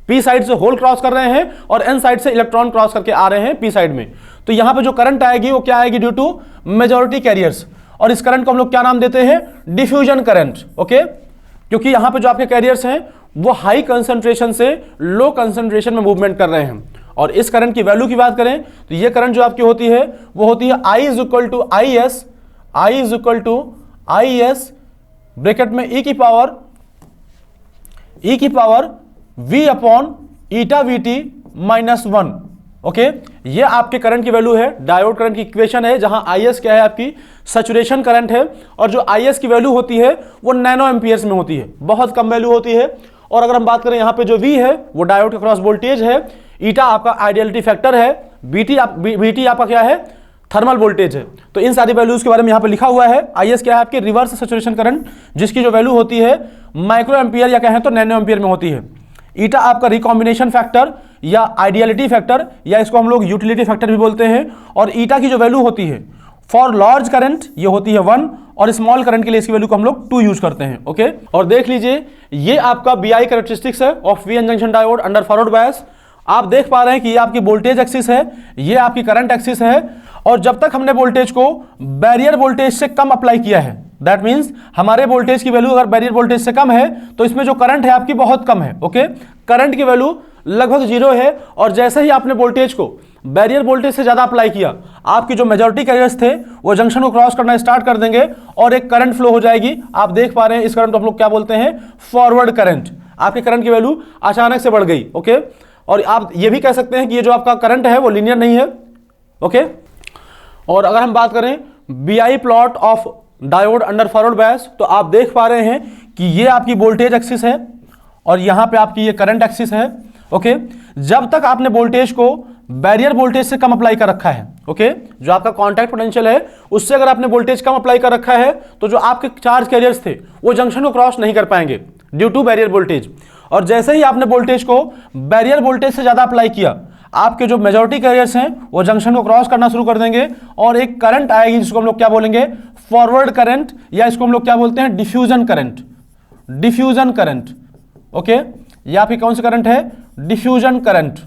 पी साइड से होल क्रॉस कर रहे हैं और एन साइड से इलेक्ट्रॉन क्रॉस करके आ रहे हैं पी साइड में, तो यहां पे जो करंट आएगी वो क्या आएगी, ड्यू टू मेजॉरिटी कैरियर्स, और इस करंट को हम लोग क्या नाम देते हैं, डिफ्यूजन करंट। ओके, क्योंकि यहां पे जो आपके कैरियर्स हैं वो हाई कंसंट्रेशन से लो कंसंट्रेशन में मूवमेंट कर रहे हैं। और इस करंट की वैल्यू की बात करें तो ये करंट जो आपकी होती है वो होती है I is equal to I S bracket में e की power v upon eta VT -1। Okay, ये आपके करंट की वैल्यू है, डायोड करंट की इक्वेशन है, जहां IS क्या है आपकी सैचुरेशन करंट है, और जो IS की वैल्यू होती है वो नैनो एम्पियर्स में होती है, बहुत कम वैल्यू होती है। और अगर हम बात करें यहाँ पे जो V है वो डायोड का क्रॉस वोल्टेज है, ईटा आपका आइडियलिटी फैक्टर है, बीटी आपका क्या है, थर्मल वोल्टेज है। तो इन सारी वैल्यूज के बारे में यहाँ पे लिखा हुआ है। IS क्या है आपकी रिवर्स सैचुरेशन करंट, जिसकी जो वैल्यू होती है माइक्रो एम्पियर या कहें तो नैनो एम्पियर में होती है। ईटा आपका रिकॉम्बिनेशन फैक्टर या आइडियलिटी फैक्टर या इसको हम लोग यूटिलिटी फैक्टर भी बोलते हैं। और ईटा की जो वैल्यू होती है फॉर लार्ज करंट ये होती है 1, और स्मॉल करंट के लिए इसकी वैल्यू को हम लोग 2 यूज करते हैं। ओके, और देख लीजिए ये आपका BI कैरेक्टरिस्टिक्स है of VN junction diode under forward bias. आप देख पा रहे हैं कि ये आपकी वोल्टेज एक्सिस है, ये आपकी करंट एक्सिस है, और जब तक हमने वोल्टेज को बैरियर वोल्टेज से कम अप्लाई किया है, दैट मींस हमारे वोल्टेज की वैल्यू अगर बैरियर वोल्टेज से कम है तो इसमें जो करंट है आपकी बहुत कम है। ओके, करंट की वैल्यू लगभग 0 है, और जैसे ही आपने वोल्टेज को बैरियर वोल्टेज से ज्यादा अप्लाई किया, आपकी जो मेजॉरिटी कैरियर्स थे वो जंक्शन को क्रॉस करना स्टार्ट कर देंगे और एक करंट फ्लो हो जाएगी। आप देख पा रहे हैं इस करंट को हम लोग क्या बोलते हैं, फॉरवर्ड करंट। आपके करंट की वैल्यू अचानक से बढ़ गई। ओके, और आप ये भी कह सकते हैं कि ये जो आपका करंट है वो लीनियर नहीं है। ओके, और अगर हम बात करें BI plot of diode under forward bias, तो आप देख पा रहे हैं कि ये आपकी वोल्टेज एक्सिस है और यहां पे आपकी ये करंट एक्सिस है। ओके, जब तक आपने वोल्टेज को बैरियर वोल्टेज से कम अप्लाई कर रखा है, ओके, जो आपका कॉन्टैक्ट पोटेंशियल है उससे अगर आपने वोल्टेज कम अप्लाई कर रखा है तो जो आपके चार्ज कैरियर्स थे वो जंक्शन को क्रॉस नहीं कर पाएंगे ड्यू टू बैरियर वोल्टेज। और जैसे ही आपने वोल्टेज को बैरियर वोल्टेज से ज्यादा अप्लाई किया, आपके जो मेजॉरिटी कैरियर्स हैं वो जंक्शन को क्रॉस करना शुरू कर देंगे और एक करंट आएगी जिसको हम लोग क्या बोलेंगे, फॉरवर्ड करंट, या इसको हम लोग क्या बोलते हैं, diffusion current. Diffusion current. Okay, ये आपकी कौन सी करंट है, डिफ्यूजन करंट।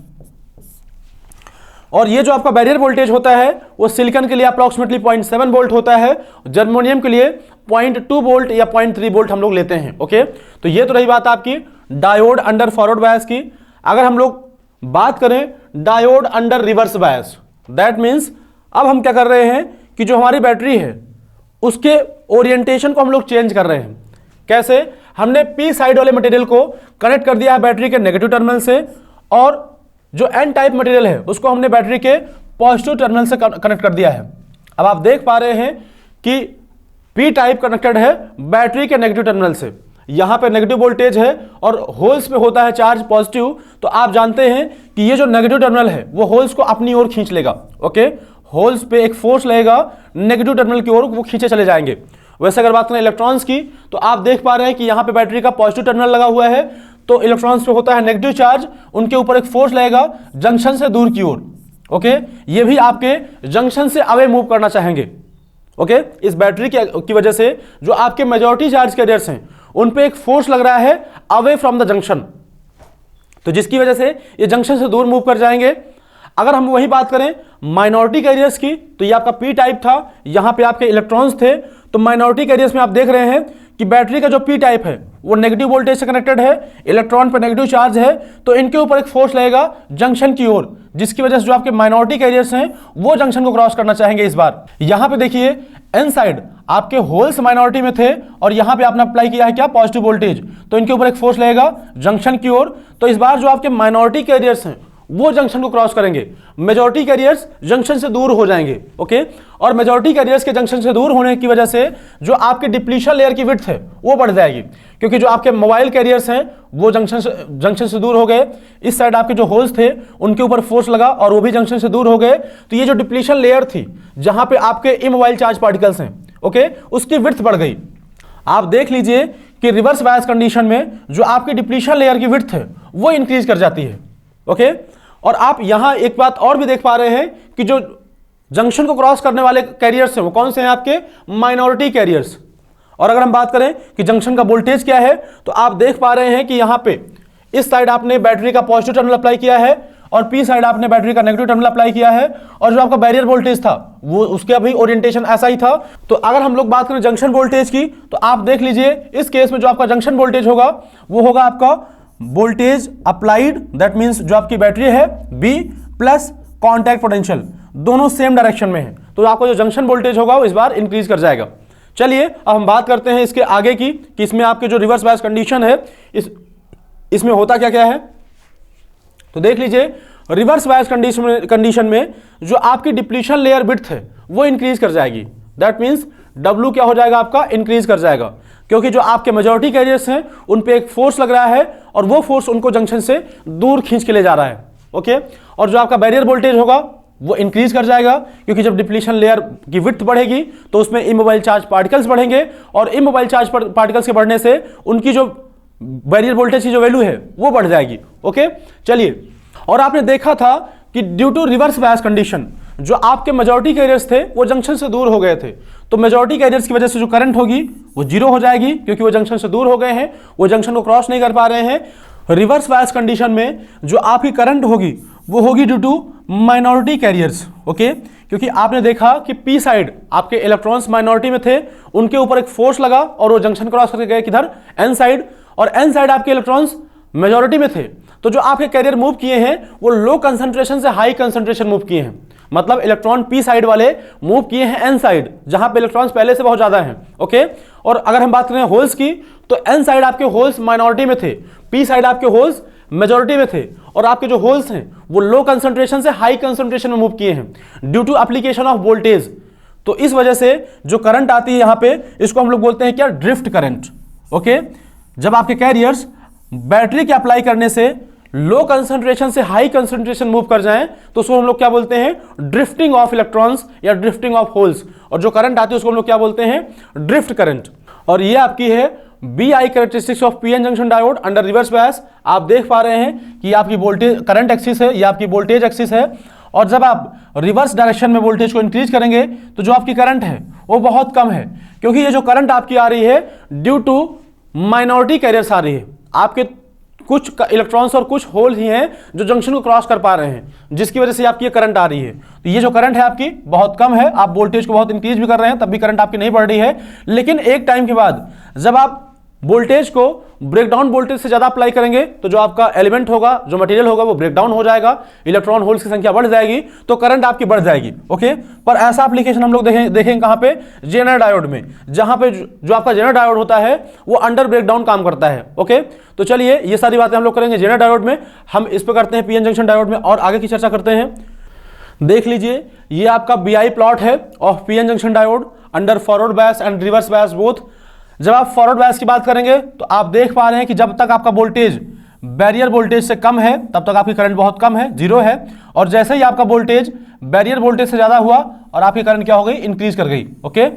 और ये जो आपका बैरियर वोल्टेज होता है वो सिलिकॉन के लिए अप्रॉक्सीमेटली 0.7 वोल्ट होता है, जर्मेनियम के लिए 0.2 वोल्ट या 0.3 वोल्ट हम लोग लेते हैं। ओके, तो ये तो रही बात आपकी डायोड अंडर फॉरवर्ड बायस की। अगर हम लोग बात करें diode under reverse bias, that means अब हम क्या कर रहे हैं कि जो हमारी बैटरी है उसके ओरिएंटेशन को हम लोग चेंज कर रहे हैं। कैसे, हमने पी साइड वाले मटेरियल को कनेक्ट कर दिया है बैटरी के नेगेटिव टर्मिनल से, और जो एन टाइप मटेरियल है उसको हमने बैटरी के पॉजिटिव टर्मिनल से कनेक्ट कर दिया है। अब आप देख पा रहे हैं कि पी टाइप कनेक्टेड है बैटरी के नेगेटिव टर्मिनल से, यहां पे नेगेटिव वोल्टेज है और होल्स पे होता है चार्ज पॉजिटिव। तो आप जानते हैं कि ये जो नेगेटिव टर्मिनल है वो होल्स को अपनी ओर खींच लेगा। ओके, होल्स पे एक फोर्स लगेगा नेगेटिव टर्मिनल की ओर, वो खींचे चले जाएंगे। वैसे अगर बात करें इलेक्ट्रॉन्स की, तो आप देख पा रहे हैं कि यहां पे बैटरी का पॉजिटिव टर्मिनल लगा हुआ है, तो इलेक्ट्रॉन्स पे होता है नेगेटिव चार्ज, उनके ऊपर एक फोर्स लगेगा जंक्शन से दूर की ओर। ओके, ये भी आपके जंक्शन से अवे मूव करना चाहेंगे। ओके, इस बैटरी की वजह से जो आपके मेजॉरिटी चार्ज कैरियर्स हैं उन पे एक फोर्स लग रहा है अवे फ्रॉम द जंक्शन, तो जिसकी वजह से ये जंक्शन से दूर मूव कर जाएंगे। अगर हम वही बात करें माइनॉरिटी कैरियर्स की, तो ये आपका पी टाइप था, यहां पे आपके इलेक्ट्रॉन्स थे। तो माइनॉरिटी कैरियर्स में आप देख रहे हैं कि बैटरी का जो पी टाइप है वो नेगेटिव वोल्टेज से कनेक्टेड है, इलेक्ट्रॉन पर नेगेटिव चार्ज है, तो इनके ऊपर एक फोर्स लगेगा जंक्शन की ओर, जिसकी वजह से जो आपके माइनॉरिटी कैरियर्स हैं वो जंक्शन को क्रॉस करना चाहेंगे। इस बार यहां पे देखिए एन साइड आपके होल्स माइनॉरिटी में थे और यहां पे आपने अप्लाई किया है क्या, पॉजिटिव वोल्टेज, तो इनके ऊपर एक फोर्स लगेगा जंक्शन की ओर। तो इस बार जो आपके माइनॉरिटी कैरियर्स हैं वो जंक्शन को क्रॉस करेंगे, मेजॉरिटी कैरियर्स जंक्शन से दूर हो जाएंगे। ओके, और मेजॉरिटी कैरियर्स के जंक्शन से दूर होने की वजह से जो आपके डिप्लीशन लेयर की विड्थ है वो बढ़ जाएगी, क्योंकि जो आपके मोबाइल कैरियर्स हैं वो जंक्शन से दूर हो गए। इस साइड आपके जो होल्स थे उनके ऊपर फोर्स लगा और वो भी जंक्शन से दूर हो गए। तो ये जो डिप्लीशन लेयर थी जहां पे आपके इमोबाइल चार्ज पार्टिकल्स हैं, ओके, उसकी विड्थ बढ़ गई। आप देख लीजिए कि रिवर्स बायस कंडीशन में जो आपकी डिप्लीशन लेयर की विड्थ है वो इंक्रीज कर जाती है। ओके, और आप यहां एक बात और भी देख पा रहे हैं कि जो जंक्शन को क्रॉस करने वाले कैरियर्स हैं वो कौन से हैं, आपके माइनॉरिटी कैरियर्स। और अगर हम बात करें कि जंक्शन का वोल्टेज क्या है, तो आप देख पा रहे हैं कि यहां पे इस साइड आपने बैटरी का पॉजिटिव टर्मिनल अप्लाई किया है और पी साइड आपने बैटरी का नेगेटिव टर्मिनल अप्लाई किया है, और जो आपका बैरियर वोल्टेज था वो उसका भी ओरिएंटेशन ऐसा ही था। तो अगर हम लोग बात करें जंक्शन वोल्टेज की, तो आप देख लीजिए इस केस में जो आपका जंक्शन वोल्टेज होगा वो होगा आपका वोल्टेज अप्लाइड, दैट मींस जो आपकी बैटरी है बी प्लस कॉन्टैक्ट पोटेंशियल, दोनों सेम डायरेक्शन में है, तो आपको जो जंक्शन वोल्टेज होगा वो इस बार इंक्रीज कर जाएगा। चलिए अब हम बात करते हैं इसके आगे की कि इसमें आपके जो रिवर्स बायस कंडीशन है इसमें होता क्या क्या है। तो देख लीजिए रिवर्स बायस कंडीशन में जो आपकी डिप्लीशन लेयर विड्थ है वो इंक्रीज कर जाएगी। दैट मीन्स W क्या हो जाएगा आपका, इंक्रीज कर जाएगा, क्योंकि जो आपके मेजॉरिटी कैरियर्स हैं उन पे एक फोर्स लग रहा है और वो फोर्स उनको जंक्शन से दूर खींच के ले जा रहा है। ओके, और जो आपका बैरियर वोल्टेज होगा वो इंक्रीज कर जाएगा, क्योंकि जब डिप्लीशन लेयर की विड्थ बढ़ेगी तो उसमें इमोबाइल चार्ज पार्टिकल्स बढ़ेंगे और इमोबाइल चार्ज पार्टिकल्स के बढ़ने से उनकी जो बैरियर वोल्टेज की जो वैल्यू है वो बढ़ जाएगी। ओके, चलिए, और आपने देखा था कि due to reverse bias condition जो आपके मेजॉरिटी कैरियर्स थे वो जंक्शन से दूर हो गए थे, तो मेजॉरिटी कैरियर्स की वजह से जो करंट होगी वो जीरो हो जाएगी, क्योंकि वो जंक्शन से दूर हो गए हैं, वो जंक्शन को क्रॉस नहीं कर पा रहे हैं। रिवर्स बायस कंडीशन में जो आपकी करंट होगी वो होगी due to minority carriers. Okay, क्योंकि आपने देखा कि पी साइड आपके इलेक्ट्रॉन्स माइनॉरिटी में थे, उनके ऊपर एक फोर्स लगा और वो जंक्शन क्रॉस करके गए किधर, एन साइड, और एन साइड आपके इलेक्ट्रॉन्स मेजॉरिटी में थे, तो जो आपके कैरियर मूव किए हैं वो लो कंसंट्रेशन से हाई कंसंट्रेशन मूव किए हैं। मतलब इलेक्ट्रॉन पी साइड वाले मूव किए हैं एन साइड, जहां पे इलेक्ट्रॉन्स पहले से बहुत ज्यादा हैं। ओके, और अगर हम बात करें होल्स की तो एन साइड आपके होल्स माइनॉरिटी में थे, पी साइड आपके होल्स मेजॉरिटी में थे, और आपके जो होल्स हैं वो लो कंसंट्रेशन से हाई कंसंट्रेशन में मूव किए हैं due to application of voltage. तो इस वजह से जो करंट आती है यहां पे, इसको हम लोग बोलते हैं क्या, ड्रिफ्ट करंट। ओके, जब आपके कैरियर्स बैटरी के अप्लाई करने से लो कंसंट्रेशन से हाई कंसंट्रेशन मूव कर जाएं तो उसको हम लोग क्या बोलते हैं, ड्रिफ्टिंग ऑफ इलेक्ट्रॉन्स या ड्रिफ्टिंग ऑफ होल्स, और जो करंट आती है उसको हम लोग क्या बोलते हैं, ड्रिफ्ट करंट। और ये आपकी है BI characteristics of PN junction diode under reverse bias. आप देख पा रहे हैं कि आपकी वोल्टेज करंट एक्सिस है, ये आपकी वोल्टेज एक्सिस है, और जब आप रिवर्स डायरेक्शन में वोल्टेज को इंक्रीज करेंगे तो जो आपकी करंट है वो बहुत कम है, क्योंकि ये जो करंट आपकी आ रही है ड्यू टू माइनॉरिटी कैरियर्स आ रही है, आपके कुछ इलेक्ट्रॉन्स और कुछ होल ही हैं जो जंक्शन को क्रॉस कर पा रहे हैं, जिसकी वजह से आपकी ये करंट आ रही है। तो ये जो करंट है आपकी बहुत कम है, आप वोल्टेज को बहुत इंक्रीज भी कर रहे हैं तब भी करंट आपकी नहीं बढ़ रही है, लेकिन एक टाइम के बाद जब आप वोल्टेज को ब्रेकडाउन वोल्टेज से ज्यादा अप्लाई करेंगे तो जो आपका एलिमेंट होगा, जो मटेरियल होगा वो ब्रेकडाउन हो जाएगा, इलेक्ट्रॉन होल्स की संख्या बढ़ जाएगी, तो करंट आपकी बढ़ जाएगी। ओके, पर ऐसा एप्लीकेशन हम लोग देखेंगे कहां पे, जेनर डायोड में, जहां पे जो आपका जेनर डायोड होता है वो अंडर ब्रेकडाउन काम करता है। ओके, तो चलिए ये सारी बातें हम लोग करेंगे जेनर डायोड में, हम इस पे करते हैं पीएन जंक्शन डायोड में और आगे की चर्चा करते हैं। देख लीजिए ये आपका BI प्लॉट है of PN junction diode under forward bias and reverse bias both. जब आप फॉरवर्ड बायस की बात करेंगे तो आप देख पा रहे हैं कि जब तक आपका वोल्टेज बैरियर वोल्टेज से कम है तब तक आपकी करंट बहुत कम है, जीरो है, और जैसे ही आपका वोल्टेज बैरियर वोल्टेज से ज्यादा हुआ और आपकी करंट क्या हो गई, इंक्रीज कर गई। ओके,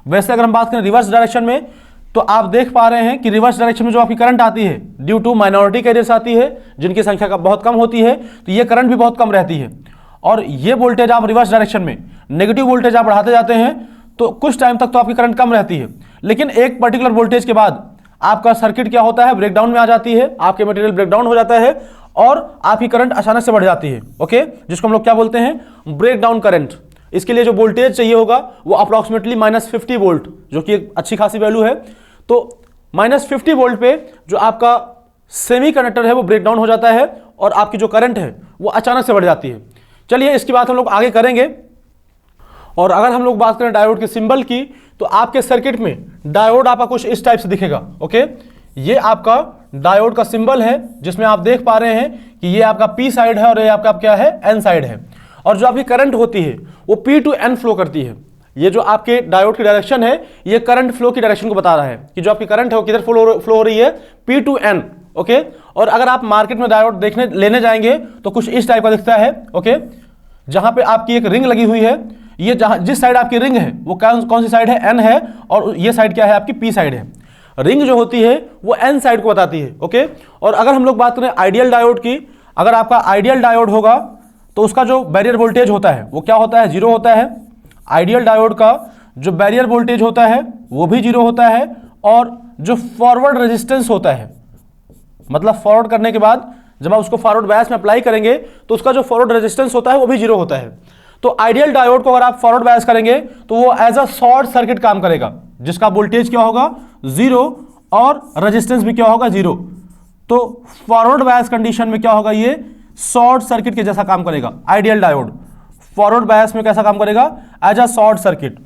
वैसे अगर हम बात करें रिवर्स डायरेक्शन में तो आप देख पा रहे हैं कि रिवर्स डायरेक्शन में जो आपकी करंट आती है ड्यू टू माइनॉरिटी कैरियर्स आती है जिनकी संख्या का बहुत कम होती है, तो ये करंट भी बहुत कम रहती है, और ये वोल्टेज आप रिवर्स डायरेक्शन में नेगेटिव वोल्टेज आप बढ़ाते जाते हैं तो कुछ टाइम तक तो आपकी करंट कम रहती है, लेकिन एक पर्टिकुलर वोल्टेज के बाद आपका सर्किट क्या होता है, ब्रेकडाउन में आ जाती है, आपके मटेरियल ब्रेकडाउन हो जाता है और आपकी करंट अचानक से बढ़ जाती है। ओके, जिसको हम लोग क्या बोलते हैं, ब्रेकडाउन करंट। इसके लिए जो वोल्टेज चाहिए होगा वो अप्रॉक्सीमेटली -50 वोल्ट, जो कि एक अच्छी खासी वैल्यू है। तो -50 वोल्ट पे जो आपका सेमी कंडक्टर है वो ब्रेकडाउन हो जाता है और आपकी जो करंट है वो अचानक से बढ़ जाती है। चलिए इसकी बात हम लोग आगे करेंगे। और अगर हम लोग बात करें डायोड के सिंबल की तो आपके सर्किट में डायोड आपका कुछ इस टाइप से दिखेगा। ओके, ये आपका डायोड का सिंबल है जिसमें आप देख पा रहे हैं कि ये आपका P साइड है और ये आपका क्या है, N साइड है, और जो आपकी करंट होती है वो P to N फ्लो करती है। ये जो आपके डायोड की डायरेक्शन है ये करंट फ्लो की डायरेक्शन को बता रहा है कि जो आपकी करंट है वो किधर फ्लो हो रही है, P to N। ओके, और अगर आप मार्केट में डायोड लेने जाएंगे तो कुछ इस टाइप का दिखता है। ओके, जहां पे आपकी एक रिंग लगी हुई है, ये जिस साइड आपकी रिंग है वो कौन सी साइड है, N है, और ये साइड क्या है आपकी, P साइड है। रिंग जो होती है वो N साइड को बताती है। ओके, और अगर हम लोग बात करें आइडियल डायोड की, अगर आपका आइडियल डायोड होगा तो उसका जो बैरियर वोल्टेज होता है वो क्या होता है, जीरो होता है। आइडियल डायोड का जो बैरियर वोल्टेज होता है वो भी जीरो होता है, और जो फॉरवर्ड रेजिस्टेंस होता है, मतलब फॉरवर्ड करने के बाद जब आप उसको फॉरवर्ड बायस में अप्लाई करेंगे तो उसका जो फॉरवर्ड रेजिस्टेंस होता है वो भी जीरो होता है। तो आइडियल डायोड को अगर आप फॉरवर्ड बायस करेंगे तो वो एज अ शॉर्ट सर्किट काम करेगा, जिसका वोल्टेज क्या होगा, जीरो, और रेजिस्टेंस भी क्या होगा, जीरो। तो फॉरवर्ड बायस कंडीशन में क्या होगा, ये शॉर्ट सर्किट के जैसा काम करेगा। आइडियल डायोड फॉरवर्ड बायस में कैसा काम करेगा, एज अ शॉर्ट सर्किट।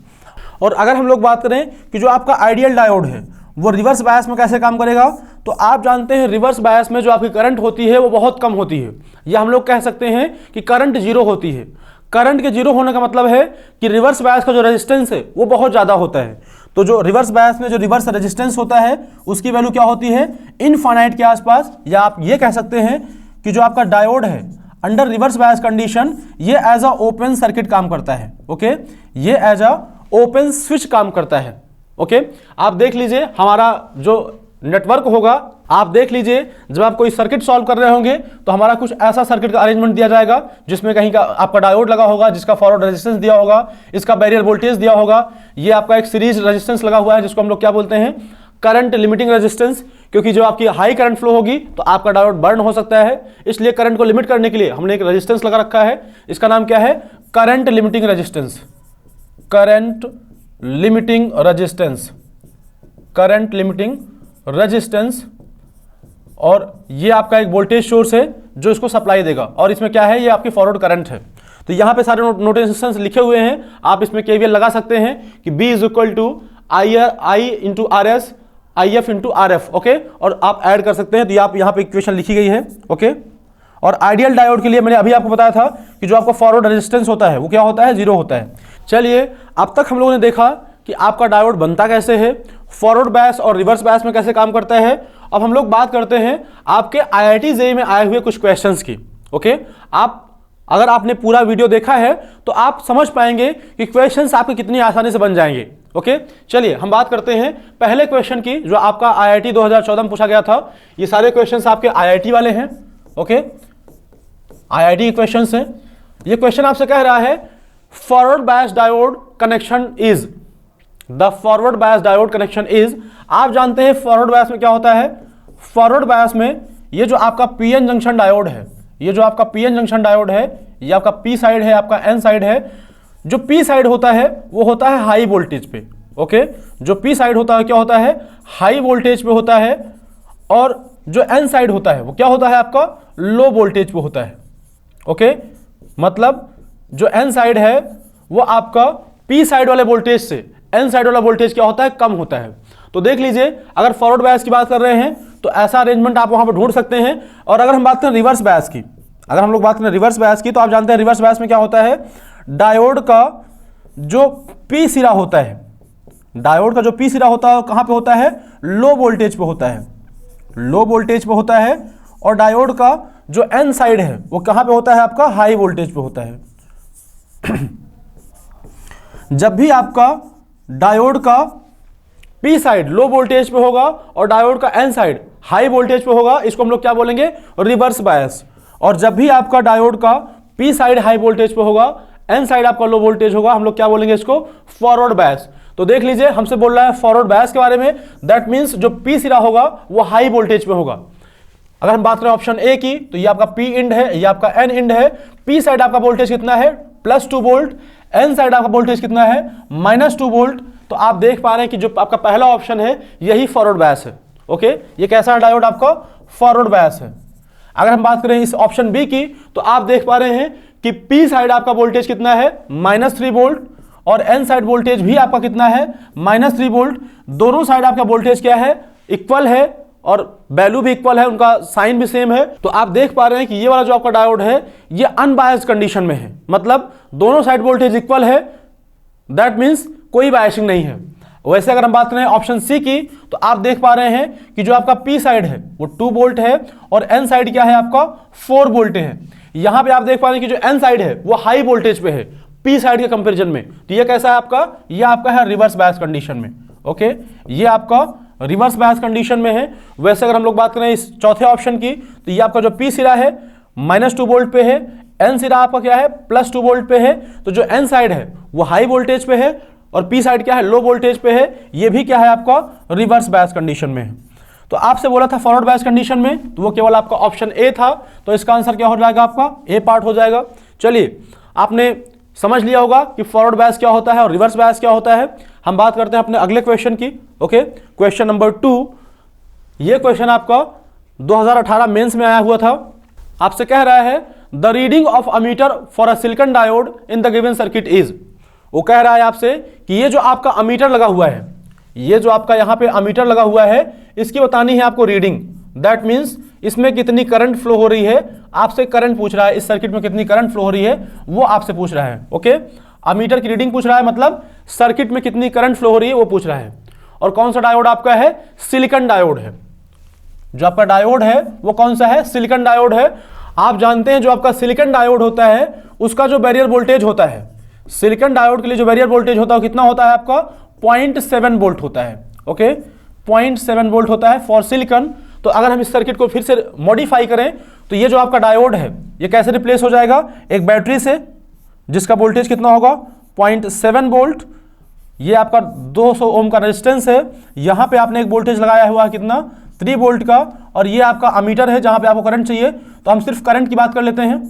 और अगर हम लोग बात करें कि जो आपका आइडियल डायोड है वो रिवर्स बायस में कैसे काम करेगा? तो आप जानते हैं रिवर्स बायस में जो आपकी करंट होती है वो बहुत कम होती है, या हम लोग कह सकते हैं कि करंट जीरो होती है। करंट के जीरो होने का मतलब है कि रिवर्स बायस का जो रेजिस्टेंस है वो बहुत ज़्यादा होता है। तो जो रिवर्स बायस में जो रिवर्स रेजिस्टेंस होता है उसकी वैल्यू क्या होती है? इनफाइनाइट के आसपास। या आप ये कह सकते हैं कि जो आपका डायोड है अंडर रिवर्स बायस कंडीशन ये एज अ ओपन सर्किट काम करता है। ओके, ये एज अ ओपन स्विच काम करता है। ओके, आप देख लीजिए हमारा जो नेटवर्क होगा, आप देख लीजिए जब आप कोई सर्किट सॉल्व कर रहे होंगे तो हमारा कुछ ऐसा सर्किट का अरेंजमेंट दिया जाएगा जिसमें कहीं का आपका डायोड लगा होगा, जिसका फॉरवर्ड रेजिस्टेंस दिया होगा, इसका बैरियर वोल्टेज दिया होगा, ये आपका एक सीरीज रेजिस्टेंस लगा हुआ है जिसको हम लोग क्या बोलते हैं? Current limiting resistance. क्योंकि जो आपकी हाई करंट फ्लो होगी तो आपका डायोड बर्न हो सकता है, इसलिए करंट को लिमिट करने के लिए हमने एक रेजिस्टेंस लगा रखा है। इसका नाम क्या है? Current limiting resistance. Current limiting resistance, current limiting resistance. और ये आपका एक वोल्टेज सोर्स है जो इसको सप्लाई देगा, और इसमें क्या है? ये आपकी फॉरवर्ड करंट है। तो यहाँ पे सारे नोटेशंस लिखे हुए हैं, आप इसमें केवीएल लगा सकते हैं कि B is equal to I into R S, IF into RF। Okay, और आप ऐड कर सकते हैं। तो आप यहाँ पे इक्वेशन लिखी गई है। ओके, और आइडियल डायोड के लिए मैंने अभी आपको बताया था कि जो आपका फॉरवर्ड रेजिस्टेंस होता है वो क्या होता है? जीरो होता है। चलिए, अब तक हम लोगों ने देखा कि आपका डायोड बनता कैसे है, फॉरवर्ड बायस और रिवर्स बायस में कैसे काम करता है। अब हम लोग बात करते हैं आपके IIT JEE में आए हुए कुछ क्वेश्चंस की। ओके, अगर आपने पूरा वीडियो देखा है तो आप समझ पाएंगे कि क्वेश्चंस आपके कितनी आसानी से बन जाएंगे। ओके, चलिए हम बात करते हैं पहले क्वेश्चन की जो आपका IIT 2014 में पूछा गया था। ये सारे क्वेश्चंस आपके IIT वाले हैं। ओके, IIT क्वेश्चंस हैं। ये क्वेश्चन आपसे कह रहा है forward bias diode connection is, the forward bias diode connection is. आप जानते हैं फॉरवर्ड बायस में क्या होता है? फॉरवर्ड बायस में ये जो आपका PN जंक्शन डायोड है, ये जो आपका PN जंक्शन डायोड है, ये आपका P साइड है, आपका N साइड है। जो P साइड होता है वो होता है हाई वोल्टेज पे। ओके, जो P साइड होता है क्या होता है? हाई वोल्टेज पे होता है। और जो N साइड होता है वो क्या होता है? आपका लो वोल्टेज पे होता है। ओके, मतलब जो N साइड है वो आपका P साइड वाले वोल्टेज से N साइड वाला वोल्टेज क्या होता है? कम होता है। तो देख लीजिए, अगर फॉरवर्ड बायस की बात कर रहे हैं तो ऐसा अरेंजमेंट आप वहां पर ढूंढ सकते हैं। और अगर हम बात करें रिवर्स बायस की, अगर हम लोग बात करें रिवर्स बायस की, तो आप जानते हैं रिवर्स बायस में क्या होता है? डायोड का जो P सिरा होता है, डायोड का जो P सिरा होता है कहां पे होता है? लो वोल्टेज पे होता है, लो वोल्टेज पे होता है। और डायोड का जो N साइड है वो कहां पे होता है? आपका हाई वोल्टेज पे होता है। जब भी आपका डायोड का P साइड लो वोल्टेज पे होगा और डायोड का N साइड हाई वोल्टेज पे होगा, इसको हम लोग क्या बोलेंगे? Reverse bias. और जब भी आपका डायोड का P साइड हाई वोल्टेज पे होगा, N साइड आपका लो वोल्टेज होगा, हम लोग क्या बोलेंगे? इसको फॉरवर्ड बायस। तो देख लीजिए, हमसे बोल रहा है फॉरवर्ड बायस के बारे में, दैट मीन्स जो P सिरा होगा वो हाई वोल्टेज पे होगा। अगर हम बात करें ऑप्शन ए की, तो ये आपका P इंड है, ये आपका N इंड है। P साइड आपका वोल्टेज कितना है? +2 वोल्ट। N साइड आपका वोल्टेज कितना है? -2 वोल्ट। तो आप देख पा रहे हैं कि जो आपका पहला ऑप्शन है यही फॉरवर्ड बायस है। ओके, ये कैसा डायोड? आपका फॉरवर्ड बायस है। अगर हम बात करें इस ऑप्शन बी की, तो आप देख पा रहे हैं कि P साइड आपका वोल्टेज कितना है? -3 वोल्ट। और N साइड वोल्टेज भी आपका कितना है? -3 वोल्ट। दोनों साइड आपका वोल्टेज क्या है? इक्वल है, और वैल्यू भी इक्वल है, उनका साइन भी सेम है। तो आप देख पा रहे हैं कि ये वाला जो आपका डायोड है ये अनबायस्ड कंडीशन में है, मतलब दोनों साइड वोल्टेज इक्वल है, दैट मीन्स कोई बायसिंग नहीं है। वैसे अगर हम बात करें ऑप्शन सी की, तो आप देख पा रहे हैं कि जो आपका P साइड है वो 2 वोल्ट है, और N साइड क्या है? आपका 4 वोल्ट है। यहां पे आप देख पा रहे हैं कि जो N साइड है वो हाई वोल्टेज पे है P साइड के कंपैरिजन में। तो ये कैसा है आपका? ये आपका है रिवर्स बायस कंडीशन में। ओके, ये आपका रिवर्स बायस कंडीशन में है। वैसे अगर हम लोग बात करें इस चौथे ऑप्शन की, तो ये आपका जो P सिरा है -2 वोल्ट पे है, N सिरा आपका क्या है? +2 वोल्ट पे है। तो जो N साइड है वो हाई वोल्टेज पे है, और P साइड क्या है? लो वोल्टेज पे है। ये भी क्या है? आपका रिवर्स बायस कंडीशन में है। तो आपसे बोला था फॉरवर्ड बायस कंडीशन में, तो वो केवल आपका ऑप्शन ए था। तो इसका आंसर क्या हो जाएगा? आपका ए पार्ट हो जाएगा। चलिए, आपने समझ लिया होगा कि फॉरवर्ड बायस क्या होता है और रिवर्स बायस क्या होता है। हम बात करते हैं अपने अगले क्वेश्चन की। Okay, question number 2। ये क्वेश्चन आपका 2018 मेंस में आया हुआ था। आपसे कह रहा है the reading of ammeter for a silicon diode in the given circuit is. वो कह रहा है आपसे कि ये जो आपका अमीटर लगा हुआ है, ये जो आपका यहाँ पे अमीटर लगा हुआ है इसकी बतानी है आपको रीडिंग। दैट मीन्स इसमें कितनी करंट फ्लो हो रही है, आपसे करंट पूछ रहा है, इस सर्किट में कितनी करंट फ्लो हो रही है वो आपसे पूछ रहा है। ओके, अमीटर की रीडिंग पूछ रहा है, मतलब सर्किट में कितनी करंट फ्लो हो रही है वो पूछ रहा है। और कौन सा डायोड आपका है? सिलिकॉन डायोड है। जो आपका डायोड है वो कौन सा है? सिलिकॉन डायोड है। आप जानते हैं जो आपका सिलिकॉन डायोड होता है उसका जो बैरियर वोल्टेज होता है, सिलिकॉन डायोड के लिए जो बैरियर वोल्टेज होता है कितना होता है आपका? 0.7 वोल्ट होता है। ओके, 0.7 वोल्ट होता है फॉर सिलिकॉन। तो अगर हम इस सर्किट को फिर से मॉडिफाई करें तो ये जो आपका डायोड है ये कैसे रिप्लेस हो जाएगा? एक बैटरी से जिसका वोल्टेज कितना होगा? 0.7 वोल्ट। ये आपका 200 ओम का रेजिस्टेंस है, यहाँ पे आपने एक वोल्टेज लगाया हुआ है कितना? 3 वोल्ट का। और ये आपका अमीटर है जहाँ पे आपको करंट चाहिए, तो हम सिर्फ करंट की बात कर लेते हैं।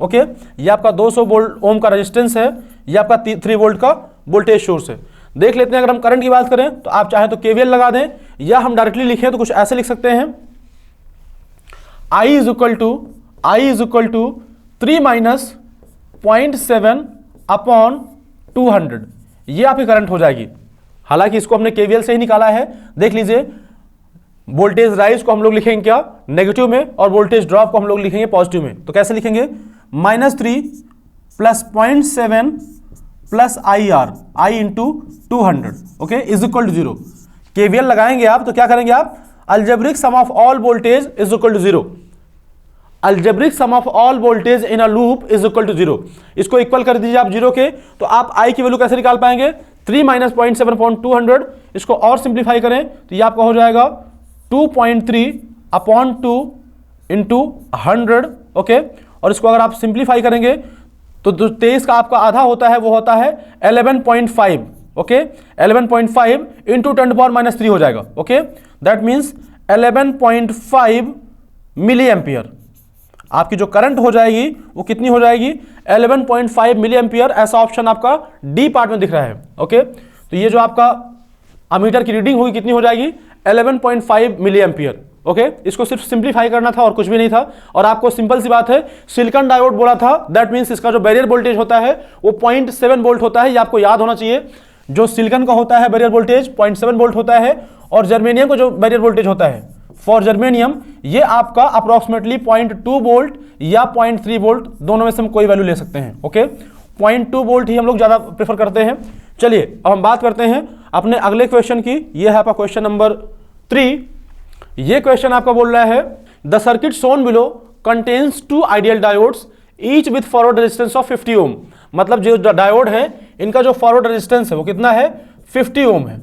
ओके, ये आपका 200 वोल्ट ओम का रेजिस्टेंस है, ये आपका 3 वोल्ट का वोल्टेज सोर्स है। देख लेते हैं, अगर हम करंट की बात करें तो आप चाहें तो केवीएल लगा दें या हम डायरेक्टली लिखें तो कुछ ऐसे लिख सकते हैं, I is equal to 3 minus 0.7 upon 200, ये आपकी करंट हो जाएगी। हालांकि इसको हमने केवीएल से ही निकाला है। देख लीजिए, वोल्टेज राइज को हम लोग लिखेंगे क्या? नेगेटिव में, और वोल्टेज ड्रॉप को हम लोग लिखेंगे पॉजिटिव में। तो कैसे लिखेंगे? -3 plus 0.7 plus I into 200, okay, is equal to 0। KVL लगाएंगे आप तो क्या करेंगे आप? Algebraic sum of all voltage is equal to 0। Algebraic sum of all voltage in a loop is equal to 0। इसको इक्वल कर दीजिए आप 0 के, तो आप I की वैल्यू कैसे निकाल पाएंगे? 3 माइनस 0.7 अपॉन 200। इसको और सिंप्लीफाई करें तो ये आपका हो जाएगा 2.3 अपॉन 2 इंटू 100। ओके, और इसको अगर आप सिंप्लीफाई करेंगे तो जो 23 का आपका आधा होता है वो होता है 11.5। ओके, 11.5 इंटू 10⁻³ हो जाएगा। Okay, that means 11.5 milli ampere. आपकी जो करंट हो जाएगी वो कितनी हो जाएगी? 11.5 मिली एम्पियर। ऐसा ऑप्शन आपका डी पार्ट में दिख रहा है। ओके, तो ये जो आपका अमीटर की रीडिंग होगी कितनी हो जाएगी? 11.5 मिली एम्पियर। ओके, इसको सिर्फ सिंप्लीफाई करना था और कुछ भी नहीं था। और आपको सिंपल सी बात है, सिलिकॉन डायोड बोला था, दैट मीन्स इसका जो बैरियर वोल्टेज होता है वो 0.7 वोल्ट होता है। ये आपको याद होना चाहिए। जो सिलिकॉन का होता है बैरियर वोल्टेज 0.7 वोल्ट होता है, और जर्मेनियम का जो बैरियर वोल्टेज होता है फॉर जर्मेनियम ये आपका अप्रोक्सीमेटली 0.2 वोल्ट या 0.3 वोल्ट, दोनों में से हम कोई वैल्यू ले सकते हैं। ओके, 0.2 वोल्ट ही हम लोग ज़्यादा प्रेफर करते हैं। चलिए अब हम बात करते हैं अपने अगले क्वेश्चन की। ये है आपका क्वेश्चन नंबर 3। ये क्वेश्चन आपका बोल रहा है, the circuit shown below contains 2 ideal diodes each with forward resistance of 50 ओम। मतलब जो डायोड है इनका जो फॉरवर्ड रेजिस्टेंस है वो कितना है? 50 ओम है।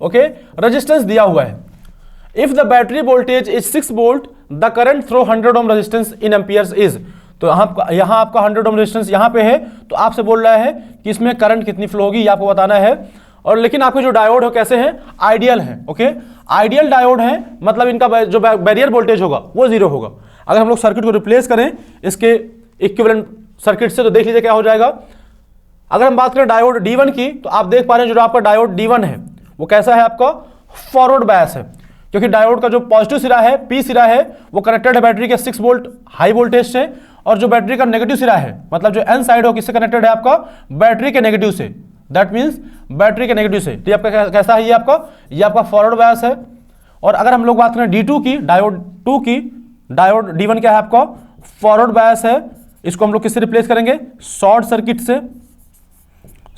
ओके, रेजिस्टेंस दिया हुआ है। If the battery voltage is 6 volt the current throw 100 ohm resistance in amperes is. तो यहाँ आपका 100 ओम रेजिस्टेंस यहाँ पे है, तो आपसे बोल रहा है कि इसमें करंट कितनी फ्लो होगी ये आपको बताना है। और लेकिन आपके जो डायोड है कैसे हैं? आइडियल है। ओके, आइडियल डायोड है, मतलब इनका जो बैरियर वोल्टेज होगा वो 0 होगा। अगर हम लोग सर्किट को रिप्लेस करें इसके इक्विवेलेंट सर्किट से तो देख लीजिए क्या हो जाएगा। अगर हम बात करें डायोड D1 की तो आप देख पा रहे हैं जो आपका डायोड D1 है वो कैसा है? आपका फॉरवर्ड बायस है, क्योंकि डायोड का जो पॉजिटिव सिरा है, P सिरा है, वो कनेक्टेड है बैटरी के 6 वोल्ट हाई वोल्टेज से, और जो बैटरी का नेगेटिव सिरा है, मतलब जो N साइड हो, किससे कनेक्टेड है? आपका बैटरी के नेगेटिव से। दैट मीन्स बैटरी के नेगेटिव से। तो ये आपका कैसा है? ये आपका फॉरवर्ड बायस है। और अगर हम लोग बात करें D2 की, डायोड 2 की, डायोड D1 क्या है? आपका फॉरवर्ड बायस है। इसको हम लोग किससे रिप्लेस करेंगे? शॉर्ट सर्किट से।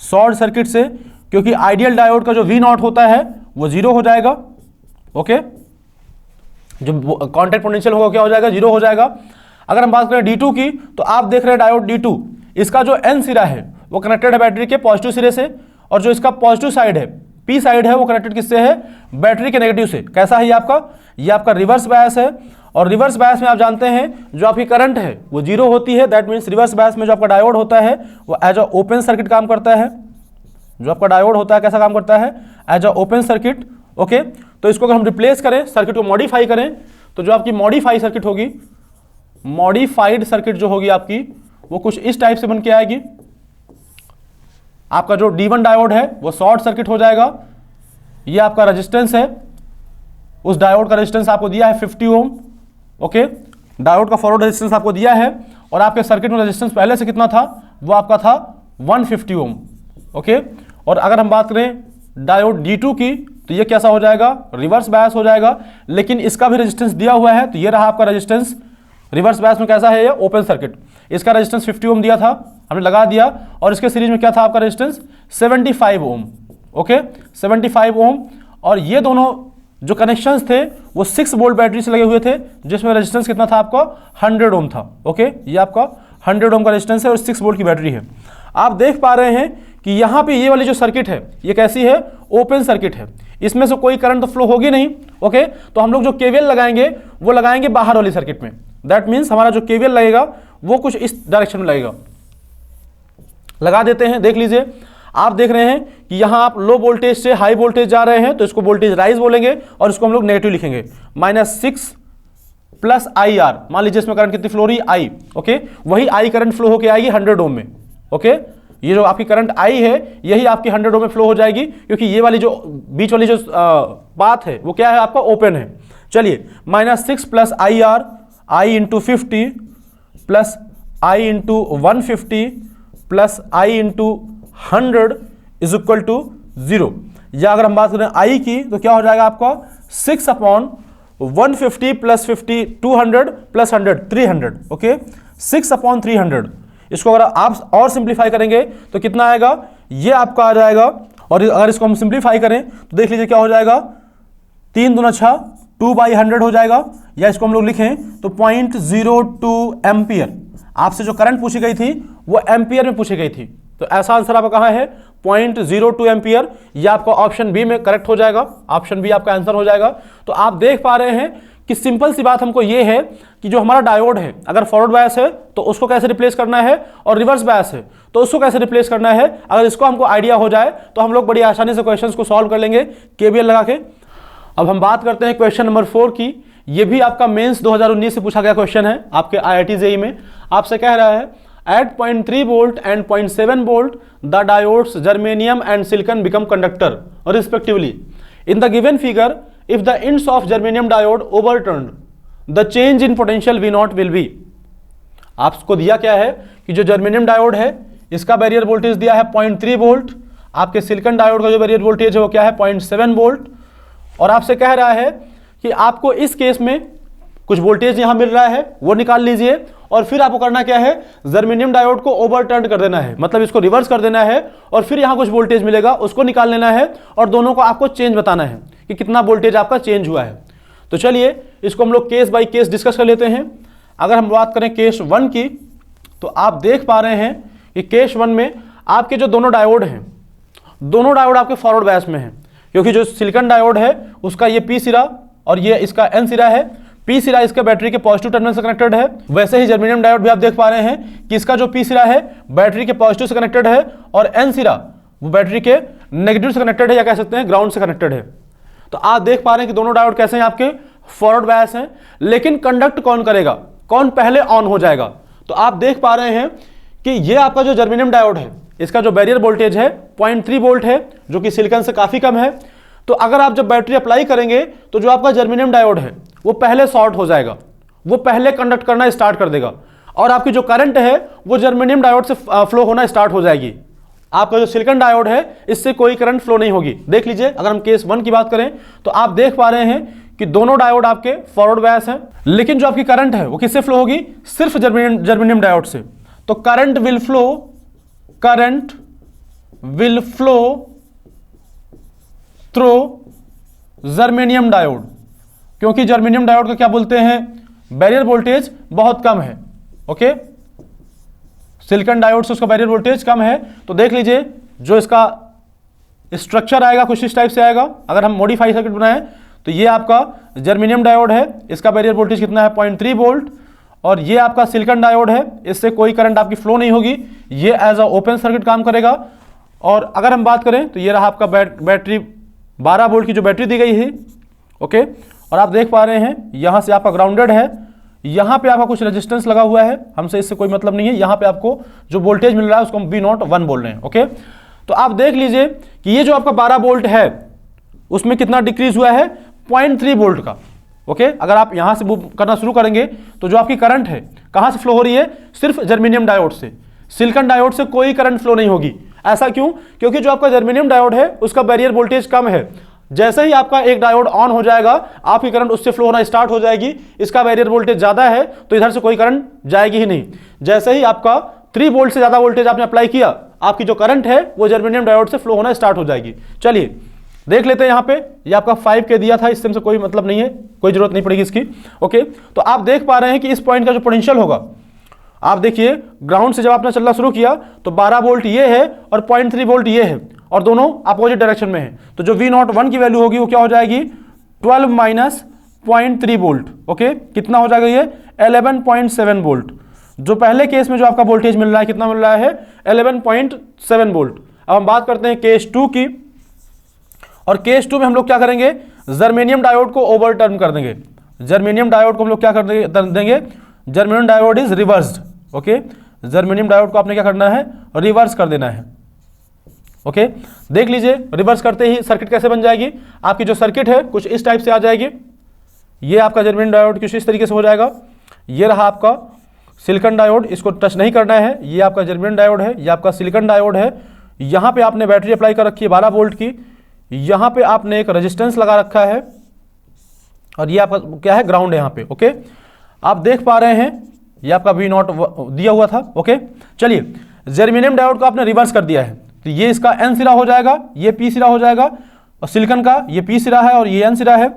शॉर्ट सर्किट से, क्योंकि आइडियल डायोड का जो V0 होता है वो 0 हो जाएगा। ओके, जो कॉन्टैक्ट पोटेंशियल होगा क्या हो जाएगा? 0 हो जाएगा। अगर हम बात करें D2 की तो आप देख रहे हैं डायोड D2, इसका जो N सिरा है वो कनेक्टेड है बैटरी के पॉजिटिव सिरे से, और जो इसका पॉजिटिव साइड है, P साइड है, वो कनेक्टेड किससे है? बैटरी के नेगेटिव से। कैसा है ये आपका? ये आपका रिवर्स बायस है। और रिवर्स बायस में आप जानते हैं जो आपकी करंट है वो 0 होती है। दैट मीन्स रिवर्स बायस में जो आपका डायोड होता है वो एज अ ओपन सर्किट काम करता है। जो आपका डायोड होता है कैसा काम करता है? As a open circuit. Okay, तो इसको अगर हम रिप्लेस करें, सर्किट को मॉडिफाई करें, तो जो आपकी मॉडिफाई सर्किट होगी, मॉडिफाइड सर्किट जो होगी आपकी वो कुछ इस टाइप से बन के आएगी। आपका जो D1 डायोड है वो शॉर्ट सर्किट हो जाएगा। ये आपका रेजिस्टेंस है, उस डायोड का रेजिस्टेंस आपको दिया है 50 ओम। ओके, डायोड का फॉरवर्ड रेजिस्टेंस आपको दिया है, और आपके सर्किट में रेजिस्टेंस पहले से कितना था? वो आपका था 150 ओम। ओके, और अगर हम बात करें डायोड D2 की तो ये कैसा हो जाएगा, रिवर्स बायस हो जाएगा। लेकिन इसका भी रेजिस्टेंस दिया हुआ है, तो ये रहा आपका रेजिस्टेंस। रिवर्स बायस में कैसा है ये, ओपन सर्किट। इसका रेजिस्टेंस 50 ओम दिया था, हमने लगा दिया, और इसके सीरीज में क्या था आपका रेजिस्टेंस 75 ओम। ओके 75 ओम। और ये दोनों जो कनेक्शंस थे वो 6 वोल्ट बैटरी से लगे हुए थे, जिसमें रेजिस्टेंस कितना था आपका 100 ओम था। ओके ये आपका 100 ओम का रेजिस्टेंस है और 6 वोल्ट की बैटरी है। आप देख पा रहे हैं कि यहाँ पे ये वाली जो सर्किट है ये कैसी है, ओपन सर्किट है, इसमें से कोई करंट तो फ्लो होगी नहीं। ओके तो हम लोग जो केवीएल लगाएंगे वो लगाएंगे बाहर वाली सर्किट में। दैट मीन्स हमारा जो केवीएल लगेगा वो कुछ इस डायरेक्शन में लगेगा। लगा देते हैं, देख लीजिए। आप देख रहे हैं कि यहाँ आप लो वोल्टेज से हाई वोल्टेज जा रहे हैं, तो इसको वोल्टेज राइज बोलेंगे और इसको हम लोग नेगेटिव लिखेंगे, -6 प्लस IR। मान लीजिए इसमें करंट कितनी फ्लो रही, I। ओके वही I करंट फ्लो होकर आएगी 100 ओम में। ओके ये जो आपकी करंट I है यही आपकी 100 ओम में फ्लो हो जाएगी, क्योंकि ये वाली जो बीच वाली जो बात है वो क्या है, आपका ओपन है। चलिए -6 plus IR, I into 50 plus I into 150 plus I into 100 is equal to 0। या अगर हम बात करें I की तो क्या हो जाएगा आपका 6/150 प्लस 50 200 प्लस 100 300। ओके 6/300। इसको अगर आप और सिंप्लीफाई करेंगे तो कितना आएगा, ये आपका आ जाएगा। और अगर इसको हम सिंप्लीफाई करें तो देख लीजिए क्या हो जाएगा, 3 दूना 6 2/100 हो जाएगा। या इसको हम लोग लिखें तो 0.02 एम्पियर। आपसे जो करंट पूछी गई थी वो एम्पियर में पूछी गई थी, तो ऐसा आंसर आपका कहाँ है 0.02 एम्पियर। यह आपका ऑप्शन बी में करेक्ट हो जाएगा, ऑप्शन बी आपका आंसर हो जाएगा। तो आप देख पा रहे हैं कि सिंपल सी बात हमको ये है कि जो हमारा डायोड है अगर फॉरवर्ड बायस है तो उसको कैसे रिप्लेस करना है, और रिवर्स बायस है तो उसको कैसे रिप्लेस करना है। अगर इसको हमको आइडिया हो जाए तो हम लोग बड़ी आसानी से क्वेश्चंस को सॉल्व कर लेंगे केवीएल लगा के। अब हम बात करते हैं क्वेश्चन नंबर 4 की। ये भी आपका मेंस 2019 से पूछा गया क्वेश्चन है आपके IIT JEE में। आपसे कह रहा है at 0.3 volt and 0.7 volt the diodes germanium and silicon become conductor respectively. In the given figure, if the ends of germanium diode overturned, the change in potential V0 will be। आपको दिया क्या है कि जो जर्मेनियम डायोड है इसका barrier voltage दिया है 0.3 वोल्ट, आपके सिलिकॉन डायोड का जो बैरियर वोल्टेज है वो क्या है 0.7 वोल्ट। और आपसे कह रहा है कि आपको इस केस में कुछ वोल्टेज यहां मिल रहा है वो निकाल लीजिए, और फिर आपको करना क्या है, जर्मेनियम डायोड को ओवरटर्न कर देना है, मतलब इसको रिवर्स कर देना है, और फिर यहां कुछ वोल्टेज मिलेगा उसको निकाल लेना है, और दोनों को आपको चेंज बताना है कि कितना वोल्टेज आपका चेंज हुआ है। तो चलिए इसको हम लोग केस बाय केस डिस्कस कर लेते हैं। अगर हम बात करें केस 1 की तो आप देख पा रहे हैं कि केस 1 में आपके जो दोनों डायोड हैं, दोनों डायोड आपके फॉरवर्ड बायस में हैं, क्योंकि जो सिलिकॉन डायोड है उसका ये P सिरा और ये इसका N सिरा है। P सिरा इसके बैटरी के पॉजिटिव टर्मिनल से कनेक्टेड है। वैसे ही जर्मेनियम डायोड भी आप देख पा रहे हैं कि इसका जो P सिरा है बैटरी के पॉजिटिव से कनेक्टेड है, और N सिरा वो बैटरी के नेगेटिव से कनेक्टेड है, या कह सकते हैं ग्राउंड से कनेक्टेड है। तो आप देख पा रहे हैं कि दोनों डायोड कैसे हैं, आपके फॉरवर्ड बायस हैं। लेकिन कंडक्ट कौन करेगा, कौन पहले ऑन हो जाएगा। तो आप देख पा रहे हैं कि ये आपका जो जर्मेनियम डायोड है इसका जो बैरियर वोल्टेज है 0.3 वोल्ट है, जो कि सिलिकॉन से काफी कम है। तो अगर आप जब बैटरी अप्लाई करेंगे तो जो आपका जर्मेनियम डायोड है वो पहले शॉर्ट हो जाएगा, वो पहले कंडक्ट करना स्टार्ट कर देगा, और आपकी जो करंट है वो जर्मेनियम डायोड से फ्लो होना स्टार्ट हो जाएगी। आपका जो सिलिकॉन डायोड है इससे कोई करंट फ्लो नहीं होगी। देख लीजिए अगर हम केस 1 की बात करें तो आप देख पा रहे हैं कि दोनों डायोड आपके फॉरवर्ड बायस हैं, लेकिन जो आपकी करंट है वो किससे फ्लो होगी, सिर्फ जर्मेनियम डायोड से। तो current will flow through germanium diode, क्योंकि जर्मेनियम डायोड को क्या बोलते हैं, बैरियर वोल्टेज बहुत कम है। ओके सिलिकॉन डायोड से उसका बैरियर वोल्टेज कम है। तो देख लीजिए जो इसका स्ट्रक्चर आएगा कुछ इस टाइप से आएगा। अगर हम मॉडिफाई सर्किट बनाएं तो ये आपका जर्मेनियम डायोड है, इसका बैरियर वोल्टेज कितना है 0.3 वोल्ट, और ये आपका सिलिकॉन डायोड है, इससे कोई करंट आपकी फ्लो नहीं होगी, ये एज अ ओपन सर्किट काम करेगा। और अगर हम बात करें तो ये रहा आपका बैटरी 12 वोल्ट की जो बैटरी दी गई है। ओके और आप देख पा रहे हैं यहां से आपका ग्राउंडेड है, यहां पे आपका कुछ रेजिस्टेंस लगा हुआ है, हमसे इससे कोई मतलब नहीं है। यहां पे आपको जो वोल्टेज मिल रहा है उसको हम V01 बोल रहे हैं। ओके तो आप देख लीजिए कि ये जो आपका 12 वोल्ट है उसमें कितना डिक्रीज हुआ है 0.3 वोल्ट का। ओके अगर आप यहां से मूव करना शुरू करेंगे तो जो आपकी करंट है कहां से फ्लो हो रही है, सिर्फ जर्मेनियम डायोड से, सिलिकॉन डायोड से कोई करंट फ्लो नहीं होगी। ऐसा क्यों, क्योंकि जो आपका जर्मेनियम डायोड है उसका बैरियर वोल्टेज कम है, जैसे ही आपका एक डायोड ऑन हो जाएगा आपकी करंट उससे फ्लो होना स्टार्ट हो जाएगी। इसका बैरियर वोल्टेज ज़्यादा है तो इधर से कोई करंट जाएगी ही नहीं। जैसे ही आपका 3 वोल्ट से ज़्यादा वोल्टेज आपने अप्लाई किया, आपकी जो करंट है वो जर्मेनियम डायोड से फ्लो होना स्टार्ट हो जाएगी। चलिए देख लेते हैं यहाँ पे, ये आपका 5 के दिया था, इससे कोई मतलब नहीं है, कोई जरूरत नहीं पड़ेगी इसकी। ओके, तो आप देख पा रहे हैं कि इस पॉइंट का जो पोटेंशियल होगा, आप देखिए ग्राउंड से जब आपने चलना शुरू किया तो 12 वोल्ट ये है और 0.3 वोल्ट ये है और दोनों अपोजिट डायरेक्शन में है। तो जो V01 की वैल्यू होगी वो क्या हो जाएगी 12 माइनस 0.3 वोल्ट। ओके, कितना हो जाएगा ये 11.7 वोल्ट। जो पहले केस में जो आपका वोल्टेज मिल रहा है कितना मिल रहा है 11.7 वोल्ट। अब हम बात करते हैं केस 2 की, और केस 2 में हम लोग क्या करेंगे, जर्मेनियम डायोड को ओवरटर्न कर देंगे। जर्मेनियम डायोड को हम लोग क्या कर देंगे, germanium diode is reversed. Okay, germanium diode को आपने क्या करना है, रिवर्स कर देना है। ओके, देख लीजिए रिवर्स करते ही सर्किट कैसे बन जाएगी। आपकी जो सर्किट है कुछ इस टाइप से आ जाएगी। ये आपका जर्मेनियम डायोड कुछ इस तरीके से हो जाएगा। ये रहा आपका सिलिकॉन डायोड, इसको टच नहीं करना है। ये आपका जर्मेनियम डायोड है, ये आपका सिलिकॉन डायोड है। यहाँ पे आपने बैटरी अप्लाई कर रखी है 12 वोल्ट की। यहाँ पे आपने एक रेजिस्टेंस लगा रखा है और ये आपका क्या है, ग्राउंड है यहाँ पे। ओके, आप देख पा रहे हैं ये आपका V0 दिया हुआ था। ओके, चलिए जर्मेनियम डायोड को आपने रिवर्स कर दिया है तो ये इसका N सिरा हो जाएगा, ये P सिरा हो जाएगा, और सिलिकॉन का ये P सिरा है और ये N सिरा है।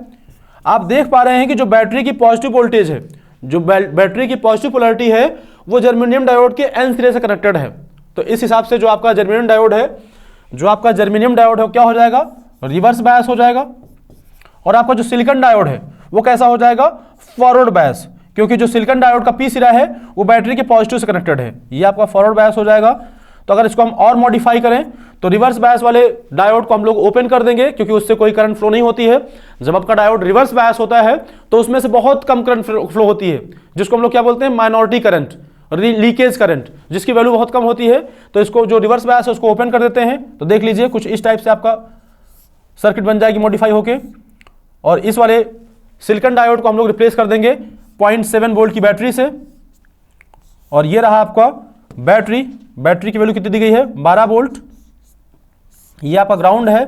आप देख पा रहे हैं कि जो बैटरी की पॉजिटिव वोल्टेज है, जो बैटरी की पॉजिटिव पोलैरिटी है वो जर्मेनियम डायोड के N सिरे से कनेक्टेड है। तो इस हिसाब से जो आपका जर्मेनियम डायोड है, जो आपका जर्मेनियम डायोड है क्या हो जाएगा, रिवर्स बायस हो जाएगा। और आपका जो सिलिकॉन डायोड है वो कैसा हो जाएगा, फॉरवर्ड बायस, क्योंकि जो सिलिकॉन डायोड का P सिरा है वो बैटरी के पॉजिटिव से कनेक्टेड है। ये आपका फॉरवर्ड बायस हो जाएगा। तो अगर इसको हम और मॉडिफाई करें तो रिवर्स बायस वाले डायोड को हम लोग ओपन कर देंगे, क्योंकि उससे कोई करंट फ्लो नहीं होती है। जब आपका डायोड रिवर्स बायस होता है तो उसमें से बहुत कम करंट फ्लो होती है, जिसको हम लोग क्या बोलते हैं, माइनॉरिटी करंट, लीकेज करंट, जिसकी वैल्यू बहुत कम होती है। तो इसको जो रिवर्स बायस है उसको ओपन कर देते हैं। तो देख लीजिए कुछ इस टाइप से आपका सर्किट बन जाएगी मॉडिफाई होके। और इस वाले सिलिकॉन डायोड को हम लोग रिप्लेस कर देंगे 0.7 वोल्ट की बैटरी से। और ये रहा आपका बैटरी, बैटरी की वैल्यू कितनी दी गई है 12 वोल्ट। ये आपका ग्राउंड है,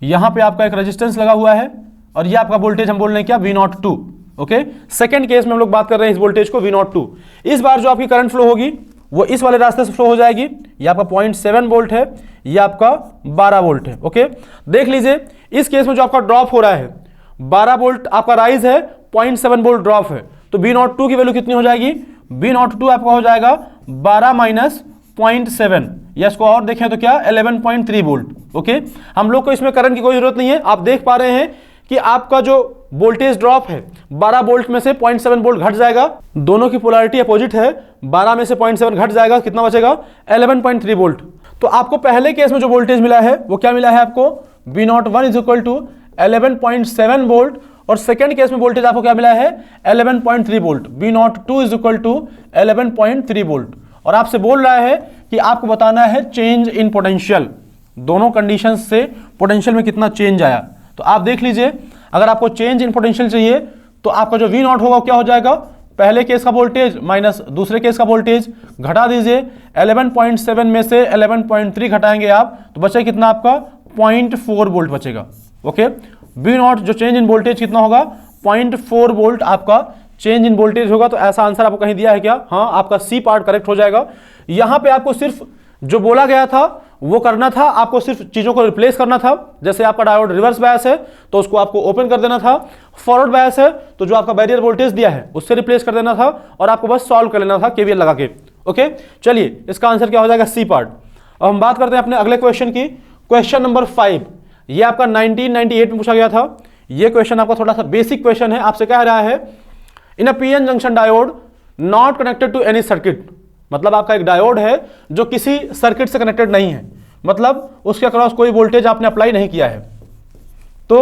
यहां पे आपका एक रेजिस्टेंस लगा हुआ है और ये आपका वोल्टेज हम बोल रहे हैं क्या V02। ओके, सेकंड केस में हम लोग बात कर रहे हैं इस वोल्टेज को V02। इस बार जो आपकी करंट फ्लो होगी वो इस वाले रास्ते से फ्लो हो जाएगी। ये आपका 0.7 वोल्ट है, ये आपका 12 वोल्ट है। ओके, देख लीजिए इस केस में जो आपका ड्रॉप हो रहा है 12 वोल्ट आपका राइज है, 0.7 वोल्ट ड्रॉप है। तो V02 की वैल्यू कितनी हो जाएगी, V02 आपका हो जाएगा 12 माइनस 0.7, या इसको और देखें तो क्या 11.3 वोल्ट। ओके, हम लोग को इसमें करंट की कोई जरूरत नहीं है। आप देख पा रहे हैं कि आपका जो वोल्टेज ड्रॉप है 12 वोल्ट में से 0.7 वोल्ट घट जाएगा। दोनों की पोलैरिटी अपोजिट है, 12 में से 0.7 घट जाएगा, कितना बचेगा 11.3 वोल्ट। तो आपको पहले केस में जो वोल्टेज मिला है वो क्या मिला है आपको, V01 is equal to 11.7 volt, और सेकेंड केस में वोल्टेज आपको क्या मिला है 11.3 volt. V02 is equal to 11.3 volt. और आपसे बोल रहा है कि आपको बताना है चेंज इन पोटेंशियल, दोनों कंडीशंस से पोटेंशियल में कितना चेंज आया। तो आप देख लीजिए, अगर आपको चेंज इन पोटेंशियल चाहिए तो आपका जो V0 होगा क्या हो जाएगा, पहले केस का वोल्टेज माइनस दूसरे केस का वोल्टेज, घटा दीजिए 11.7 में से 11.3 घटाएंगे आप तो बचे कितना आपका 0.4 वोल्ट बचेगा। ओके, V0 जो चेंज इन वोल्टेज कितना होगा 0.4 वोल्ट आपका चेंज इन वोल्टेज होगा। तो ऐसा आंसर आपको कहीं दिया है क्या, हाँ आपका सी पार्ट करेक्ट हो जाएगा। यहां पे आपको सिर्फ जो बोला गया था वो करना था, आपको सिर्फ चीजों को रिप्लेस करना था। जैसे आपका डायोड रिवर्स बायस है तो उसको आपको ओपन कर देना था, फॉरवर्ड बायस है तो जो आपका बैरियर वोल्टेज दिया है उससे रिप्लेस कर देना था, और आपको बस सॉल्व कर लेना था केवीएल लगा के। ओके, चलिए इसका आंसर क्या हो जाएगा, सी पार्ट। अब हम बात करते हैं अपने अगले क्वेश्चन की, क्वेश्चन नंबर 5। ये आपका 1998 में पूछा गया था। ये क्वेश्चन आपका थोड़ा सा बेसिक क्वेश्चन है। आपसे कह रहा है in a PN junction diode not connected to any circuit, मतलब आपका एक डायोड है जो किसी सर्किट से कनेक्टेड नहीं है, मतलब उसके अक्रॉस कोई वोल्टेज आपने अप्लाई नहीं किया है, तो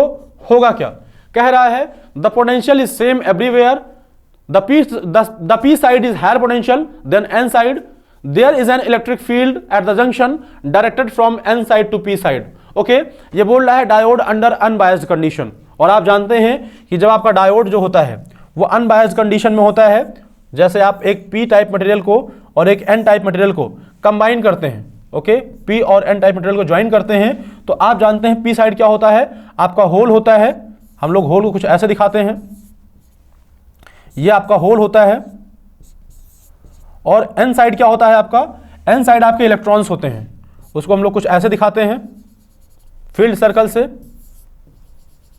होगा क्या। कह रहा है the potential is same everywhere, the P side is higher potential than N side, there is an electric field at the junction directed from N side to P side. Okay, ये बोल रहा है डायोड अंडर अनबायस्ड कंडीशन। और आप जानते हैं कि जब आपका डायोड जो होता है वो अनबायस्ड कंडीशन में होता है, जैसे आप एक पी टाइप मटेरियल को और एक एन टाइप मटेरियल को कंबाइन करते हैं, ओके, पी और एन टाइप मटेरियल को ज्वाइन करते हैं तो आप जानते हैं पी साइड क्या होता है, आपका होल होता है। हम लोग होल को कुछ ऐसे दिखाते हैं, ये आपका होल होता है। और एन साइड क्या होता है आपका, एन साइड आपके इलेक्ट्रॉन्स होते हैं, उसको हम लोग कुछ ऐसे दिखाते हैं फील्ड सर्कल से।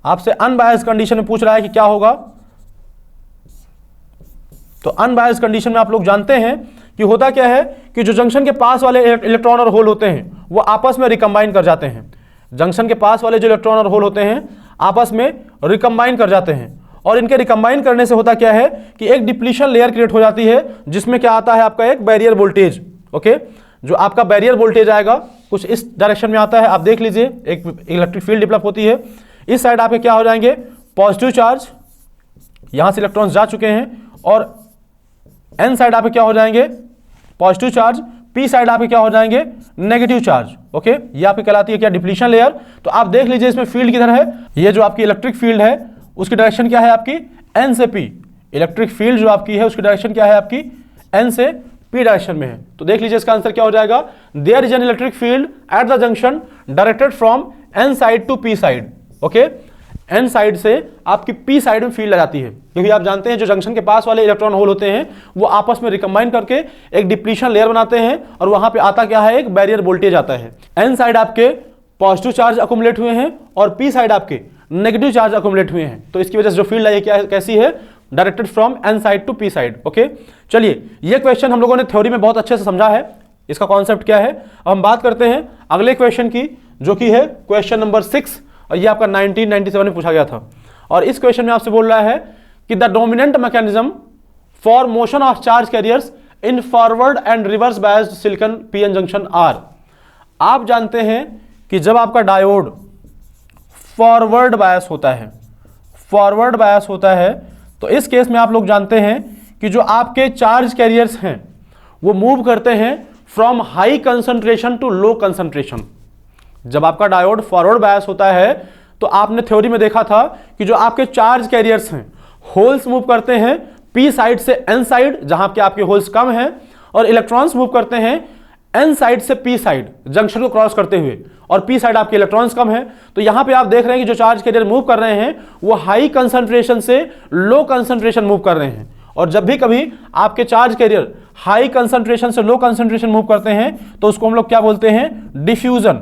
आपसे अनबायस्ड कंडीशन में पूछ रहा है कि क्या होगा, तो अनबायस्ड कंडीशन में आप लोग जानते हैं कि होता क्या है कि जो जंक्शन के पास वाले इलेक्ट्रॉन और होल होते हैं वो आपस में रिकम्बाइन कर जाते हैं। जंक्शन के पास वाले जो इलेक्ट्रॉन और होल होते हैं आपस में रिकम्बाइन कर जाते हैं, और इनके रिकम्बाइन करने से होता क्या है कि एक डिप्लीशन लेयर क्रिएट हो जाती है, जिसमें क्या आता है आपका एक बैरियर वोल्टेज। ओके, जो आपका बैरियर वोल्टेज आएगा कुछ इस डायरेक्शन में आता है, आप देख लीजिए एक इलेक्ट्रिक फील्ड डेवलप होती है। इस साइड आपके क्या हो जाएंगे, पॉजिटिव चार्ज, यहां से इलेक्ट्रॉन्स जा चुके हैं, और एन साइड आपके क्या हो जाएंगे, पॉजिटिव चार्ज, पी साइड आपके क्या हो जाएंगे, नेगेटिव चार्ज। ओके, ये आपकी कहलाती है क्या, डिप्लीशन लेयर। तो आप देख लीजिए इसमें फील्ड किधर है, ये जो आपकी इलेक्ट्रिक फील्ड है उसकी डायरेक्शन क्या है आपकी, एन से पी। इलेक्ट्रिक फील्ड जो आपकी है उसकी डायरेक्शन क्या है आपकी, एन से पी डायरेक्शन में है। तो देख लीजिए इसका आंसर क्या हो जाएगा, there is an electric field at the junction directed from N side to P side. Okay, N side से आपकी पी साइड में फील्ड लगाती है, क्योंकि आप जानते हैं जो जंक्शन के पास वाले इलेक्ट्रॉन होल होते हैं वो आपस में रिकम्बाइन करके एक डिप्लीशन लेयर बनाते हैं, और वहां पे आता क्या है, एक बैरियर वोल्टेज आता है। एन साइड आपके पॉजिटिव चार्ज अकुमुलेट हुए हैं और पी साइड आपके नेगेटिव चार्ज अकुमुलेट हुए हैं, तो इसकी वजह से जो फील्ड है क्या कैसी है, directed from N side to P side. Okay, चलिए ये क्वेश्चन हम लोगों ने थ्योरी में बहुत अच्छे से समझा है, इसका कॉन्सेप्ट क्या है। अब हम बात करते हैं अगले क्वेश्चन की, जो कि है क्वेश्चन नंबर 6, और ये आपका 1997 में पूछा गया था। और इस क्वेश्चन में आपसे बोल रहा है कि the dominant mechanism for motion of charge carriers in forward and reverse biased silicon PN junction are. आप जानते हैं कि जब आपका डायोड फॉरवर्ड बायस होता है, फॉरवर्ड बायस होता है, तो इस केस में आप लोग जानते हैं कि जो आपके चार्ज कैरियर्स हैं वो मूव करते हैं from high concentration to low concentration. जब आपका डायोड फॉरवर्ड बायस होता है तो आपने थ्योरी में देखा था कि जो आपके चार्ज कैरियर्स हैं, होल्स मूव करते हैं पी साइड से एन साइड, जहां के आपके होल्स कम हैं, और इलेक्ट्रॉन्स मूव करते हैं एन साइड से पी साइड, जंक्शन को क्रॉस करते हुए, और पी साइड आपके इलेक्ट्रॉन्स कम है। तो यहां पे आप देख रहे हैं कि जो चार्ज कैरियर मूव कर रहे हैं वो हाई कंसंट्रेशन से लो कंसंट्रेशन मूव कर रहे हैं। और जब भी कभी आपके चार्ज कैरियर हाई कंसंट्रेशन से लो कंसंट्रेशन मूव करते हैं तो उसको हम लोग क्या बोलते हैं, डिफ्यूजन।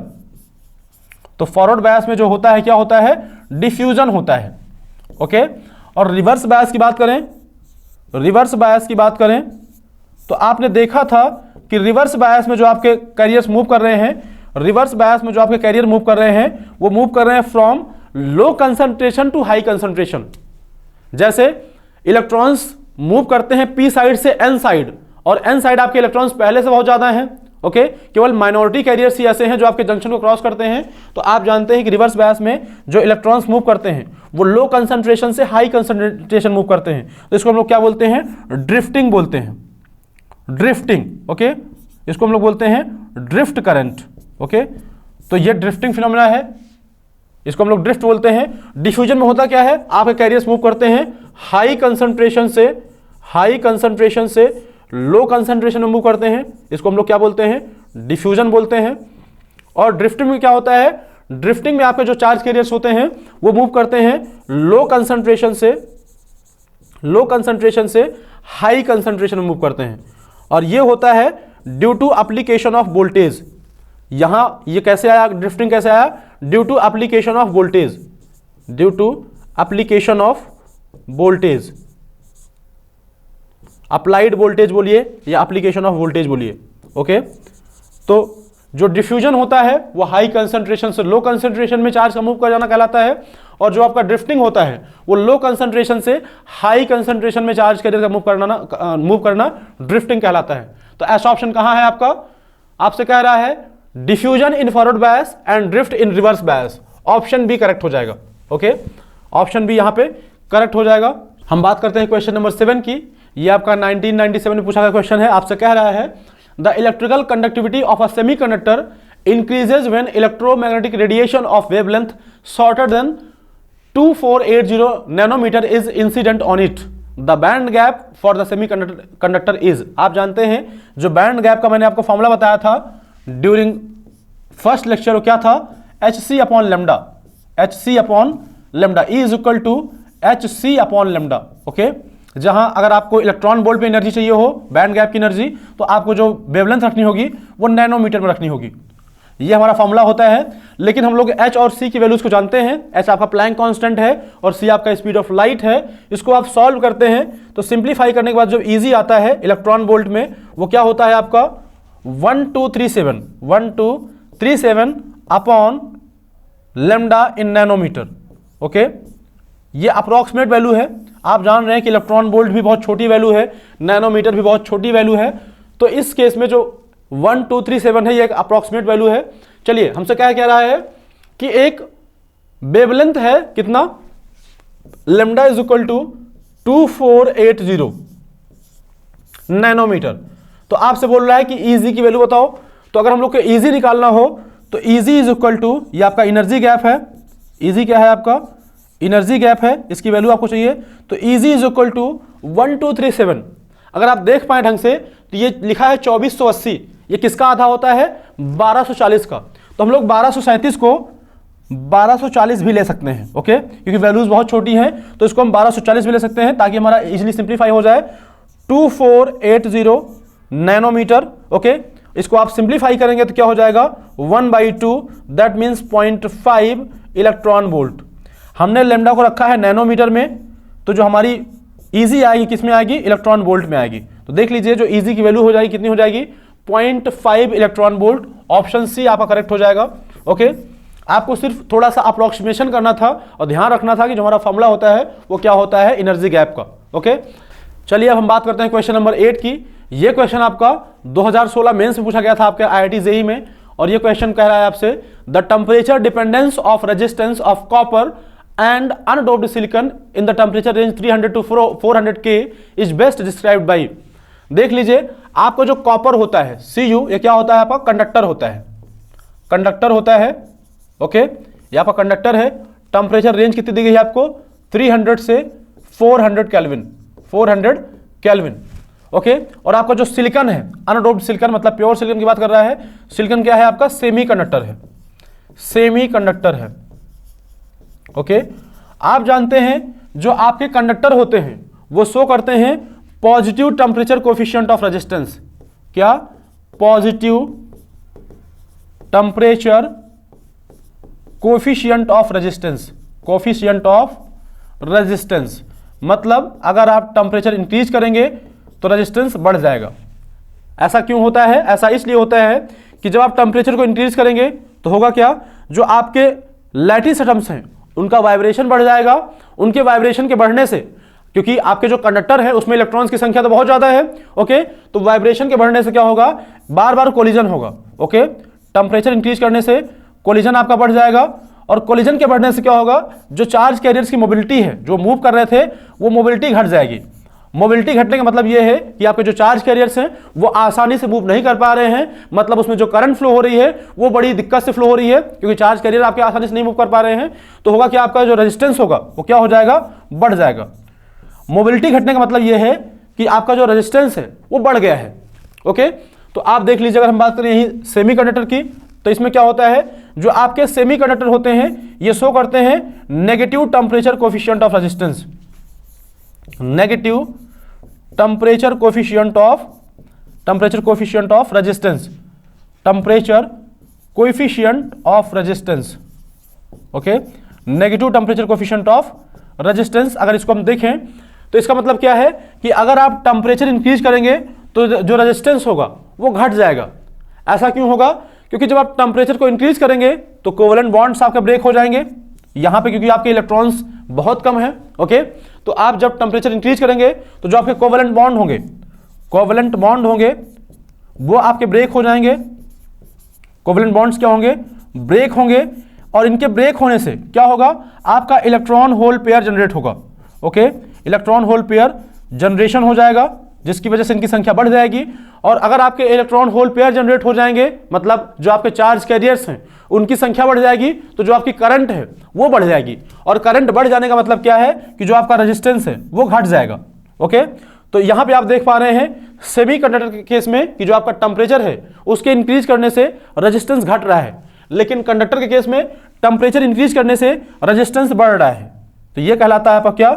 तो फॉरवर्ड बायस में जो होता है क्या होता है, डिफ्यूजन होता है। ओके, और रिवर्स बायस की बात करें, रिवर्स बायस की बात करें तो आपने देखा था कि रिवर्स बायस में जो आपके कैरियर्स मूव कर रहे हैं, रिवर्स बायस में जो आपके कैरियर मूव कर रहे हैं वो मूव कर रहे हैं from low concentration to high concentration. जैसे इलेक्ट्रॉन्स मूव करते हैं पी साइड से एन साइड, और एन साइड आपके इलेक्ट्रॉन्स पहले से बहुत ज्यादा हैं। ओके, केवल माइनॉरिटी कैरियर्स ही ऐसे हैं जो आपके जंक्शन को क्रॉस करते हैं। तो आप जानते हैं कि रिवर्स बायस में जो इलेक्ट्रॉन्स मूव करते हैं वो लो कंसंट्रेशन से हाई कंसंट्रेशन मूव करते हैं, तो इसको हम लोग क्या बोलते हैं, ड्रिफ्टिंग बोलते हैं, ड्रिफ्टिंग। ओके, इसको हम लोग बोलते हैं ड्रिफ्ट करंट। ओके, तो ये ड्रिफ्टिंग फिनोमेना है, इसको हम लोग ड्रिफ्ट बोलते हैं। डिफ्यूजन में होता क्या है, आपके कैरियर्स मूव करते हैं हाई कंसंट्रेशन से लो कंसंट्रेशन में मूव करते हैं, इसको हम लोग क्या बोलते हैं, डिफ्यूजन बोलते हैं। और ड्रिफ्टिंग में क्या होता है, ड्रिफ्टिंग में आपके जो चार्ज कैरियर्स होते हैं वो मूव करते हैं लो कंसंट्रेशन से हाई कंसंट्रेशन में मूव करते हैं, और ये होता है due to application of voltage. यहां ये कैसे आया, ड्रिफ्टिंग कैसे आया, due to application of voltage, due to application of voltage, applied voltage बोलिए या एप्लीकेशन ऑफ वोल्टेज बोलिए। ओके, तो जो डिफ्यूजन होता है वो हाई कंसंट्रेशन से लो कंसंट्रेशन में चार्ज का मूव कर जाना कहलाता है, और जो आपका ड्रिफ्टिंग होता है वो लो कंसंट्रेशन से हाई कंसंट्रेशन में चार्ज कैरियर का मूव करना ड्रिफ्टिंग कहलाता है। तो ऐसा ऑप्शन कहां है आपका, आपसे कह रहा है diffusion in forward bias and drift in reverse bias, option B correct हो जाएगा। ओके, ऑप्शन बी यहां पे करेक्ट हो जाएगा। हम बात करते हैं क्वेश्चन नंबर 7 की, ये आपका 1997 में पूछा गया क्वेश्चन है। आपसे कह रहा है the electrical conductivity of a semiconductor increases when electromagnetic radiation of wavelength shorter than 2480 nanometer is incident on it, the band gap for the semiconductor is. आप जानते हैं जो बैंड गैप का मैंने आपको फॉर्मूला बताया था ड्यूरिंग फर्स्ट लेक्चर, क्या था, H C upon lambda, H C upon lambda, E is equal to H C upon lambda. Okay, जहां अगर आपको इलेक्ट्रॉन वोल्ट पे एनर्जी चाहिए हो, बैंड गैप की एनर्जी, तो आपको जो वेवलेंथ रखनी होगी वो नैनोमीटर में रखनी होगी। ये हमारा फॉर्मूला होता है। लेकिन हम लोग एच और सी की वैल्यूज को जानते हैं। एच आपका प्लैंक कांस्टेंट है और सी आपका स्पीड ऑफ लाइट है। इसको आप सॉल्व करते हैं तो सिंप्लीफाई करने के बाद जो इजी आता है इलेक्ट्रॉन वोल्ट में, वो क्या होता है आपका 1237 upon lambda in nanometer. Okay, ये अप्रॉक्सीमेट वैल्यू है। आप जान रहे हैं कि इलेक्ट्रॉन वोल्ट भी बहुत छोटी वैल्यू है, नैनोमीटर भी बहुत छोटी वैल्यू है। तो इस केस में जो 1237 है ये एक अप्रॉक्सीमेट वैल्यू है। चलिए, हमसे क्या कह रहा है कि एक वेवलेंथ है कितना, lambda is equal to 2480 nanometer. तो आपसे बोल रहा है कि ईजी की वैल्यू बताओ। तो अगर हम लोग को ईजी निकालना हो तो ईजी इज इक्वल टू, ये आपका एनर्जी गैप है। ईजी क्या है आपका, एनर्जी गैप है, इसकी वैल्यू आपको चाहिए। तो ईजी इज इक्वल टू 1237। अगर आप देख पाए ढंग से तो ये लिखा है 2480, ये किसका आधा होता है, 1240 का। तो हम लोग 1237 को 1240 भी ले सकते हैं। ओके, क्योंकि वैल्यूज बहुत छोटी हैं तो इसको हम 1240 भी ले सकते हैं ताकि हमारा इजीली सिंप्लीफाई हो जाए। 2480 नैनोमीटर। ओके, इसको आप सिंप्लीफाई करेंगे तो क्या हो जाएगा 1/2, दैट मीन्स 0.5 इलेक्ट्रॉन वोल्ट। हमने लेमडा को रखा है नैनोमीटर में, तो जो हमारी इजी आएगी किस में आएगी, इलेक्ट्रॉन वोल्ट में आएगी। तो देख लीजिए जो इजी की वैल्यू हो जाएगी कितनी हो जाएगी, 0.5 इलेक्ट्रॉन वोल्ट। ऑप्शन सी आपका करेक्ट हो जाएगा। ओके, आपको सिर्फ थोड़ा सा अप्रोक्सीमेशन करना था और ध्यान रखना था कि जो हमारा फॉर्मूला होता है वो क्या होता है, एनर्जी गैप का। ओके, चलिए अब हम बात करते हैं क्वेश्चन नंबर 8 की। ये क्वेश्चन आपका 2016 मेंस में पूछा गया था आपके IIT JEE में। और ये क्वेश्चन कह रहा है आपसे, the temperature dependence of resistance of copper and unadopted silicon in the temperature range 300 to 400 K is best described by। देख लीजिए, आपको जो कॉपर होता है Cu, ये क्या होता है आपका, कंडक्टर होता है, कंडक्टर होता है। ओके, ये आपका कंडक्टर है। टेम्परेचर रेंज कितनी दी गई है आपको, 300 से 400 केल्विन, 400 केल्विन। ओके, और आपका जो सिलिकॉन है, अनअडोप्ड सिलिकॉन मतलब प्योर सिलिकॉन की बात कर रहा है। सिलिकॉन क्या है आपका, सेमी कंडक्टर है, सेमी कंडक्टर है। ओके, आप जानते हैं जो आपके कंडक्टर होते हैं वो शो करते हैं positive temperature coefficient of resistance. क्या, positive temperature coefficient of resistance, coefficient of resistance मतलब अगर आप टेम्परेचर इंक्रीज करेंगे तो रेजिस्टेंस बढ़ जाएगा। ऐसा क्यों होता है, ऐसा इसलिए होता है कि जब आप टेम्परेचर को इंक्रीज करेंगे तो होगा क्या, जो आपके लैटिस एटम्स हैं उनका वाइब्रेशन बढ़ जाएगा। उनके वाइब्रेशन के बढ़ने से, क्योंकि आपके जो कंडक्टर है उसमें इलेक्ट्रॉन्स की संख्या तो बहुत ज्यादा है। ओके, तो वाइब्रेशन के बढ़ने से क्या होगा, बार बार कोलिजन होगा। ओके, टेम्परेचर इंक्रीज करने से कोलिजन आपका बढ़ जाएगा और कोलिजन के बढ़ने से क्या होगा, जो चार्ज कैरियर्स की मोबिलिटी है, जो मूव कर रहे थे वो मोबिलिटी घट जाएगी। मोबिलिटी घटने का मतलब ये है कि आपके जो चार्ज कैरियर्स हैं वो आसानी से मूव नहीं कर पा रहे हैं, मतलब उसमें जो करंट फ्लो हो रही है वो बड़ी दिक्कत से फ्लो हो रही है, क्योंकि चार्ज कैरियर आपके आसानी से नहीं मूव कर पा रहे हैं। तो होगा कि आपका जो रेजिस्टेंस होगा वो क्या हो जाएगा, बढ़ जाएगा। मोबिलिटी घटने का मतलब ये है कि आपका जो रेजिस्टेंस है वो बढ़ गया है। ओके, तो आप देख लीजिए, अगर हम बात करें यही सेमी कंडक्टर की, तो इसमें क्या होता है, जो आपके सेमी कंडक्टर होते हैं ये शो करते हैं negative temperature coefficient of resistance, negative temperature coefficient of resistance, temperature coefficient of resistance. Okay, negative temperature coefficient of resistance. अगर इसको हम देखें तो इसका मतलब क्या है कि अगर आप टेम्परेचर इंक्रीज करेंगे तो जो रेजिस्टेंस होगा वो घट जाएगा। ऐसा क्यों होगा, क्योंकि जब आप टेम्परेचर को इंक्रीज करेंगे तो कोवेलेंट बॉन्ड्स आपके ब्रेक हो जाएंगे यहां पे, क्योंकि आपके इलेक्ट्रॉन्स बहुत कम है। ओके, तो आप जब टेम्परेचर इंक्रीज करेंगे तो जो आपके कोवेलेंट बॉन्ड होंगे वो आपके ब्रेक हो जाएंगे। कोवेलेंट बॉन्ड्स क्या होंगे, ब्रेक होंगे, और इनके ब्रेक होने से क्या होगा, आपका इलेक्ट्रॉन होल पेयर जनरेट होगा। Okay, electron hole pair generation हो जाएगा, जिसकी वजह से इनकी संख्या बढ़ जाएगी। और अगर आपके इलेक्ट्रॉन होल पेयर जनरेट हो जाएंगे, मतलब जो आपके चार्ज कैरियर्स हैं उनकी संख्या बढ़ जाएगी, तो जो आपकी करंट है वो बढ़ जाएगी। और करंट बढ़ जाने का मतलब क्या है कि जो आपका रेजिस्टेंस है वो घट जाएगा। ओके, तो यहां पे आप देख पा रहे हैं सेमी कंडक्टर के केस में कि जो आपका टेम्परेचर है उसके इंक्रीज करने से रेजिस्टेंस घट रहा है, लेकिन कंडक्टर के केस में टेम्परेचर इंक्रीज करने से रेजिस्टेंस बढ़ रहा है। तो ये कहलाता है आपका क्या,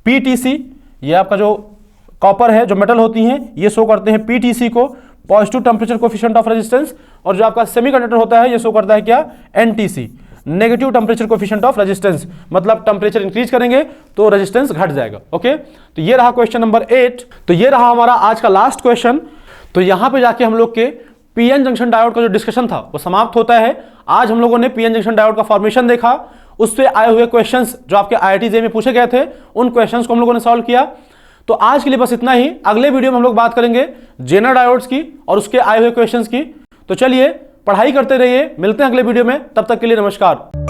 पीटीसी। ये आपका जो कॉपर है, जो मेटल होती हैं, ये शो करते हैं पीटीसी को, positive temperature coefficient of resistance. और जो आपका सेमीकंडक्टर होता है ये शो करता है क्या, NTC, negative temperature coefficient of resistance. मतलब टेम्परेचर इंक्रीज करेंगे तो रेजिस्टेंस घट जाएगा। ओके, तो ये रहा क्वेश्चन नंबर 8। तो ये रहा हमारा आज का लास्ट क्वेश्चन। तो यहां पे जाके हम लोग के पीएन जंक्शन डायोड का जो डिस्कशन था वो समाप्त होता है। आज हम लोगों ने पीएन जंक्शन डायोड का फॉर्मेशन देखा, उससे आए हुए क्वेश्चंस जो आपके आईआईटी जेईई में पूछे गए थे उन क्वेश्चंस को हम लोगों ने सॉल्व किया। तो आज के लिए बस इतना ही। अगले वीडियो में हम लोग बात करेंगे जेनर डायोड्स की और उसके आए हुए क्वेश्चंस की। तो चलिए पढ़ाई करते रहिए, मिलते हैं अगले वीडियो में, तब तक के लिए नमस्कार।